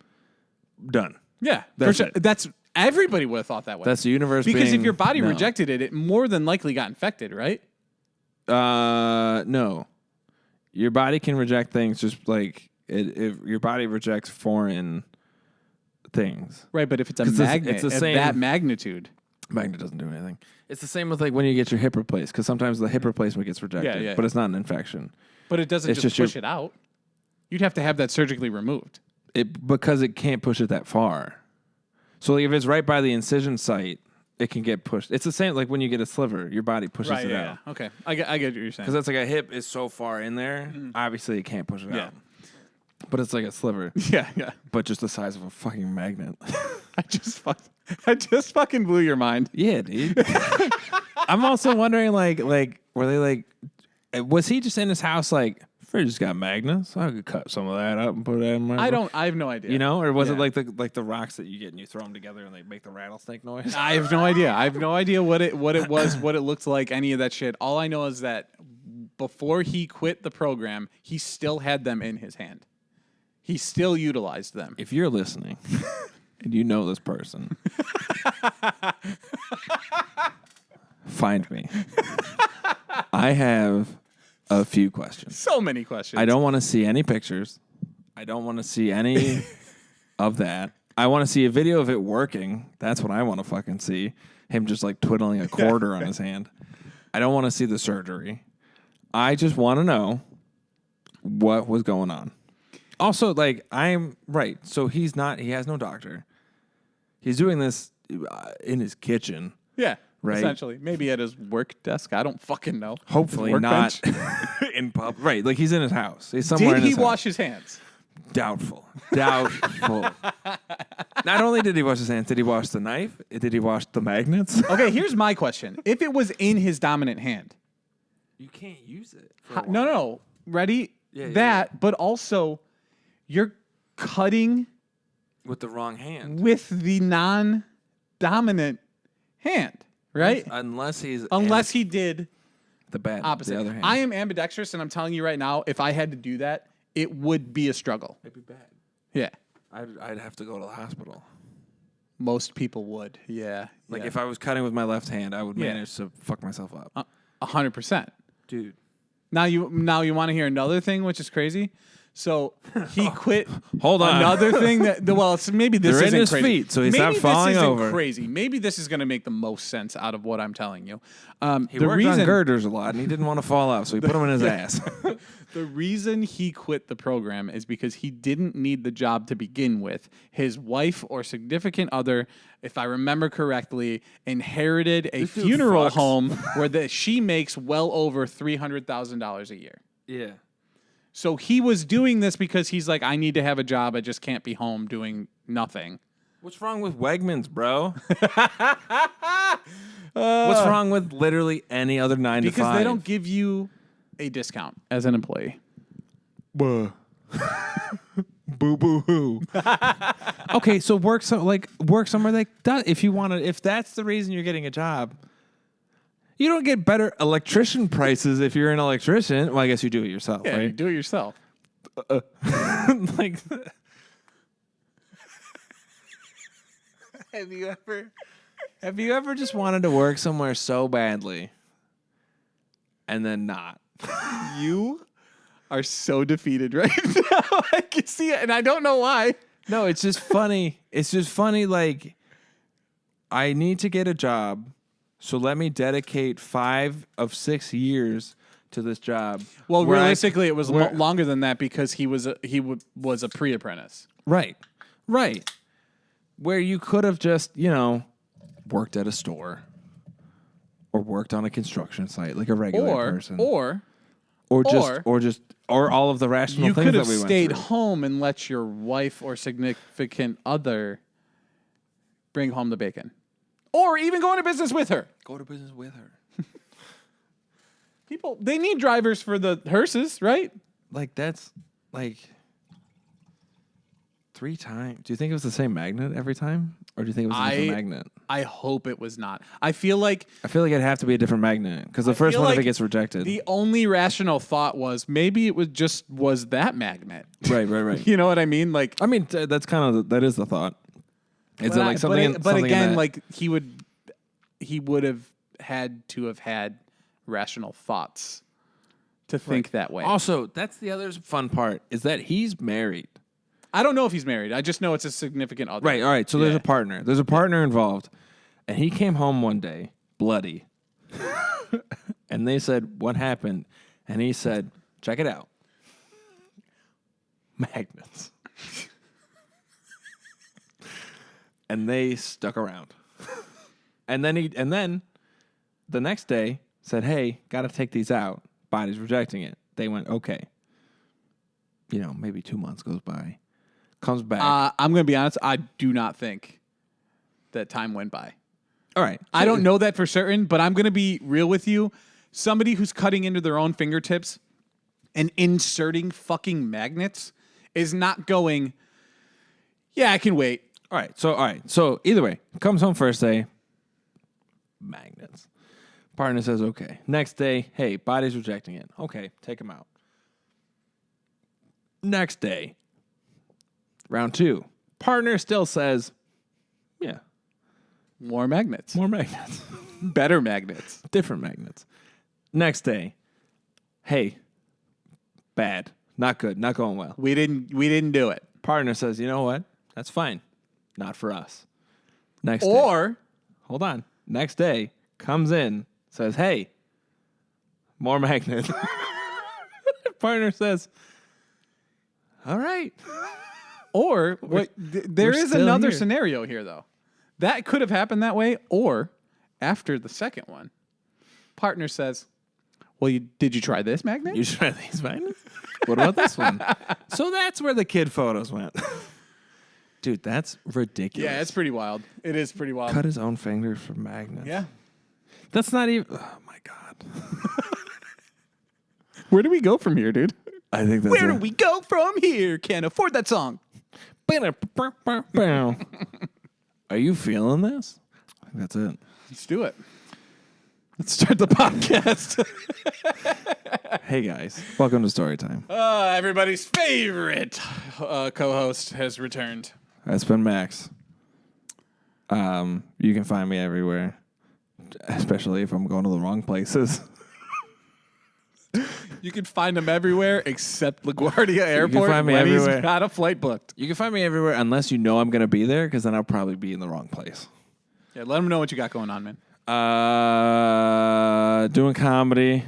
Done. Yeah. That's for sure. it. That's everybody would have thought that way. That's the universe because being, if your body no. rejected it, it more than likely got infected, right? No. Your body can reject things just like if your body rejects foreign things. Right, but if it's a 'Cause magnet it's the of same- that magnitude. Magnet doesn't do anything. It's the same with like when you get your hip replaced because sometimes the hip replacement gets rejected, Yeah. but it's not an infection. But it doesn't It's just just push it out. You'd have to have that surgically removed. Because it can't push it that far. So like if it's right by the incision site, it can get pushed. It's the same like when you get a sliver, your body pushes it out. Okay. I get what you're saying. Because that's like a hip is so far in there, obviously it can't push it Yeah. out. But it's like a sliver, Yeah. but just the size of a fucking magnet. I just fucking blew your mind. Yeah, dude. I'm also wondering, like, were they like, was he just in his house like, fridge has got magnets? I could cut some of that up and put it in my. I have no idea. You know, or was Yeah. it like the rocks that you get and you throw them together and they make the rattlesnake noise? I have no idea. I have no idea what it was, what it looked like, any of that shit. All I know is that before he quit the program, he still had them in his hand. He still utilized them. If you're listening and you know this person, find me. I have a few questions. So many questions. I don't want to see any pictures. I don't want to see any of that. I want to see a video of it working. That's what I want to fucking see. Him just like twiddling a quarter on his hand. I don't want to see the surgery. I just want to know what was going on. Also, like, I'm right. So he has no doctor. He's doing this in his kitchen. Yeah. Right. Essentially. Maybe at his work desk. I don't fucking know. Hopefully Workbench. not in pub. Right. Like he's in his house. He's somewhere Did in he his wash house. his hands? Doubtful. Not only did he wash his hands, did he wash the knife? Did he wash the magnets? Okay, here's my question. If it was in his dominant hand, You can't use it. no. Ready? Yeah. But also you're cutting With the wrong hand. with the non-dominant hand, right? Unless He did the bad opposite. the other hand. I am ambidextrous, and I'm telling you right now, if I had to do that, it would be a struggle. It'd be bad. Yeah. I'd have to go to the hospital. Most people would. Yeah. Like if I was cutting with my left hand, I would Yeah. manage to fuck myself up. 100%. Dude. Now you want to hear another thing, which is crazy. So he quit. Hold on. Another thing maybe this They're in isn't his crazy. feet, so he's maybe not falling this isn't over. Crazy. Maybe this is going to make the most sense out of what I'm telling you. He worked on girders a lot and he didn't want to fall out, so he put them in his ass. The reason he quit the program is because he didn't need the job to begin with. His wife or significant other, if I remember correctly, inherited a funeral fucks. home where she makes well over $300,000 a year. Yeah. So he was doing this because he's like, I need to have a job. I just can't be home doing nothing. What's wrong with Wegmans, bro? What's wrong with literally any other 9 to 5? Because they don't give you a discount as an employee. Boo boo hoo. Okay, so work somewhere like that. If that's the reason you're getting a job, you don't get better electrician prices if you're an electrician. Well, I guess you do it yourself, Yeah, you right? do it yourself. Like, have you ever just wanted to work somewhere so badly and then not? You are so defeated right now. I can see it, and I don't know why. No, it's just funny. It's just funny. Like, I need to get a job, so let me dedicate 5 of 6 years to this job. Well, where realistically, it was longer than that because he was a pre-apprentice. Right. Where you could have just, worked at a store or worked on a construction site like a regular person, or all of the rational You things could that have we went stayed through. home and let your wife or significant other bring home the bacon, or even go into business with her. Go to business with her. People, they need drivers for the hearses, right? Like, that's like 3 times. Do you think it was the same magnet every time? Or do you think it was a different magnet? I hope it was not. I feel like it'd have to be a different magnet. Because the first one, if it gets rejected. The only rational thought was maybe it was that magnet. Right. You know what I mean? Like, I mean, that's kind of, that is the thought. Is it like something? But again, like he would have had to have had rational thoughts to think that way. Also, that's the other fun part is that he's married. I don't know if he's married. I just know it's a significant other. Right. All right. So there's a partner. There's a partner involved, and he came home one day bloody, and they said, "What happened?" And he said, "Check it out, magnets." And they stuck around. And then the next day said, "Hey, got to take these out." Body's rejecting it. They went, "Okay." Maybe 2 months goes by. Comes back. I'm going to be honest. I do not think that time went by. All right. I don't know that for certain, but I'm going to be real with you. Somebody who's cutting into their own fingertips and inserting fucking magnets is not going, yeah, I can wait. All right. So either way, comes home first day, magnets. Partner says, okay. Next day, hey, body's rejecting it. Okay, take him out. Next day, round 2. Partner still says, yeah. More magnets. Better magnets. Different magnets. Next day, hey, bad. Not good. Not going well. We didn't do it. Partner says, you know what? That's fine. Not for us. Next day. Or, hold on. Next day, comes in, says, hey, more magnets. Partner says, all right. Or there is another here. scenario here, though. That could have happened that way. Or after the second one, partner says, well, did you try this magnet? You try these magnets? What about this one? So that's where the kid photos went. Dude, that's ridiculous. Yeah, it's pretty wild. It is pretty wild. Cut his own fingers for magnets. Yeah. That's not even... Oh, my God. Where do we go from here, dude? I think that's... Where do we go from here? Can't afford that song. Are you feeling this? I think that's it. Let's do it. Let's start the podcast. Hey, guys. Welcome to Storytime. Everybody's favorite co-host has returned. That's been Max. You can find me everywhere, especially if I'm going to the wrong places. You can find him everywhere except LaGuardia Airport find me when everywhere. he's got a flight booked. You can find me everywhere unless you know I'm going to be there, because then I'll probably be in the wrong place. Yeah, let him know what you got going on, man. Doing comedy.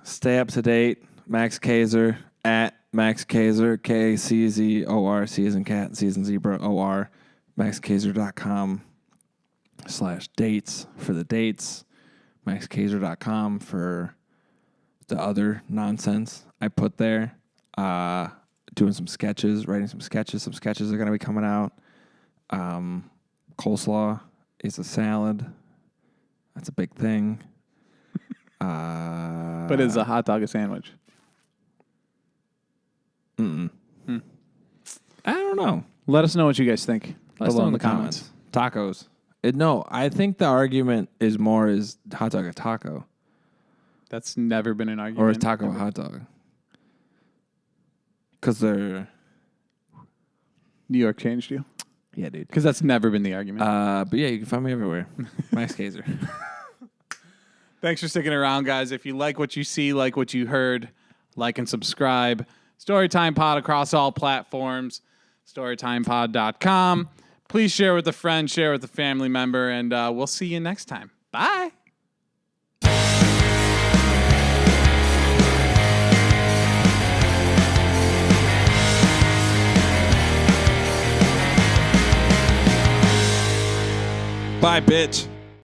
Stay up to date. Max Kaczor at Max Kaczor, Kaczor, C as in cat, C as in zebra, OR, maxkaczor.com/dates for the dates, maxkaczor.com for the other nonsense I put there. Doing some sketches, writing some sketches. Some sketches are going to be coming out. Coleslaw is a salad. That's a big thing. But is a hot dog a sandwich? I don't know. Let us know what you guys think. Let us below know in the comments. Tacos. No, I think the argument is more is hot dog a taco. That's never been an argument. Or is taco a hot dog? Because they're... New York changed you? Yeah, dude. Because that's never been the argument. But yeah, you can find me everywhere. Max Kaczor. Thanks for sticking around, guys. If you like what you see, like what you heard, like and subscribe. Storytime Pod across all platforms. StouryTimePod.com. Please share with a friend, share with a family member, and we'll see you next time. Bye. Bye, bitch.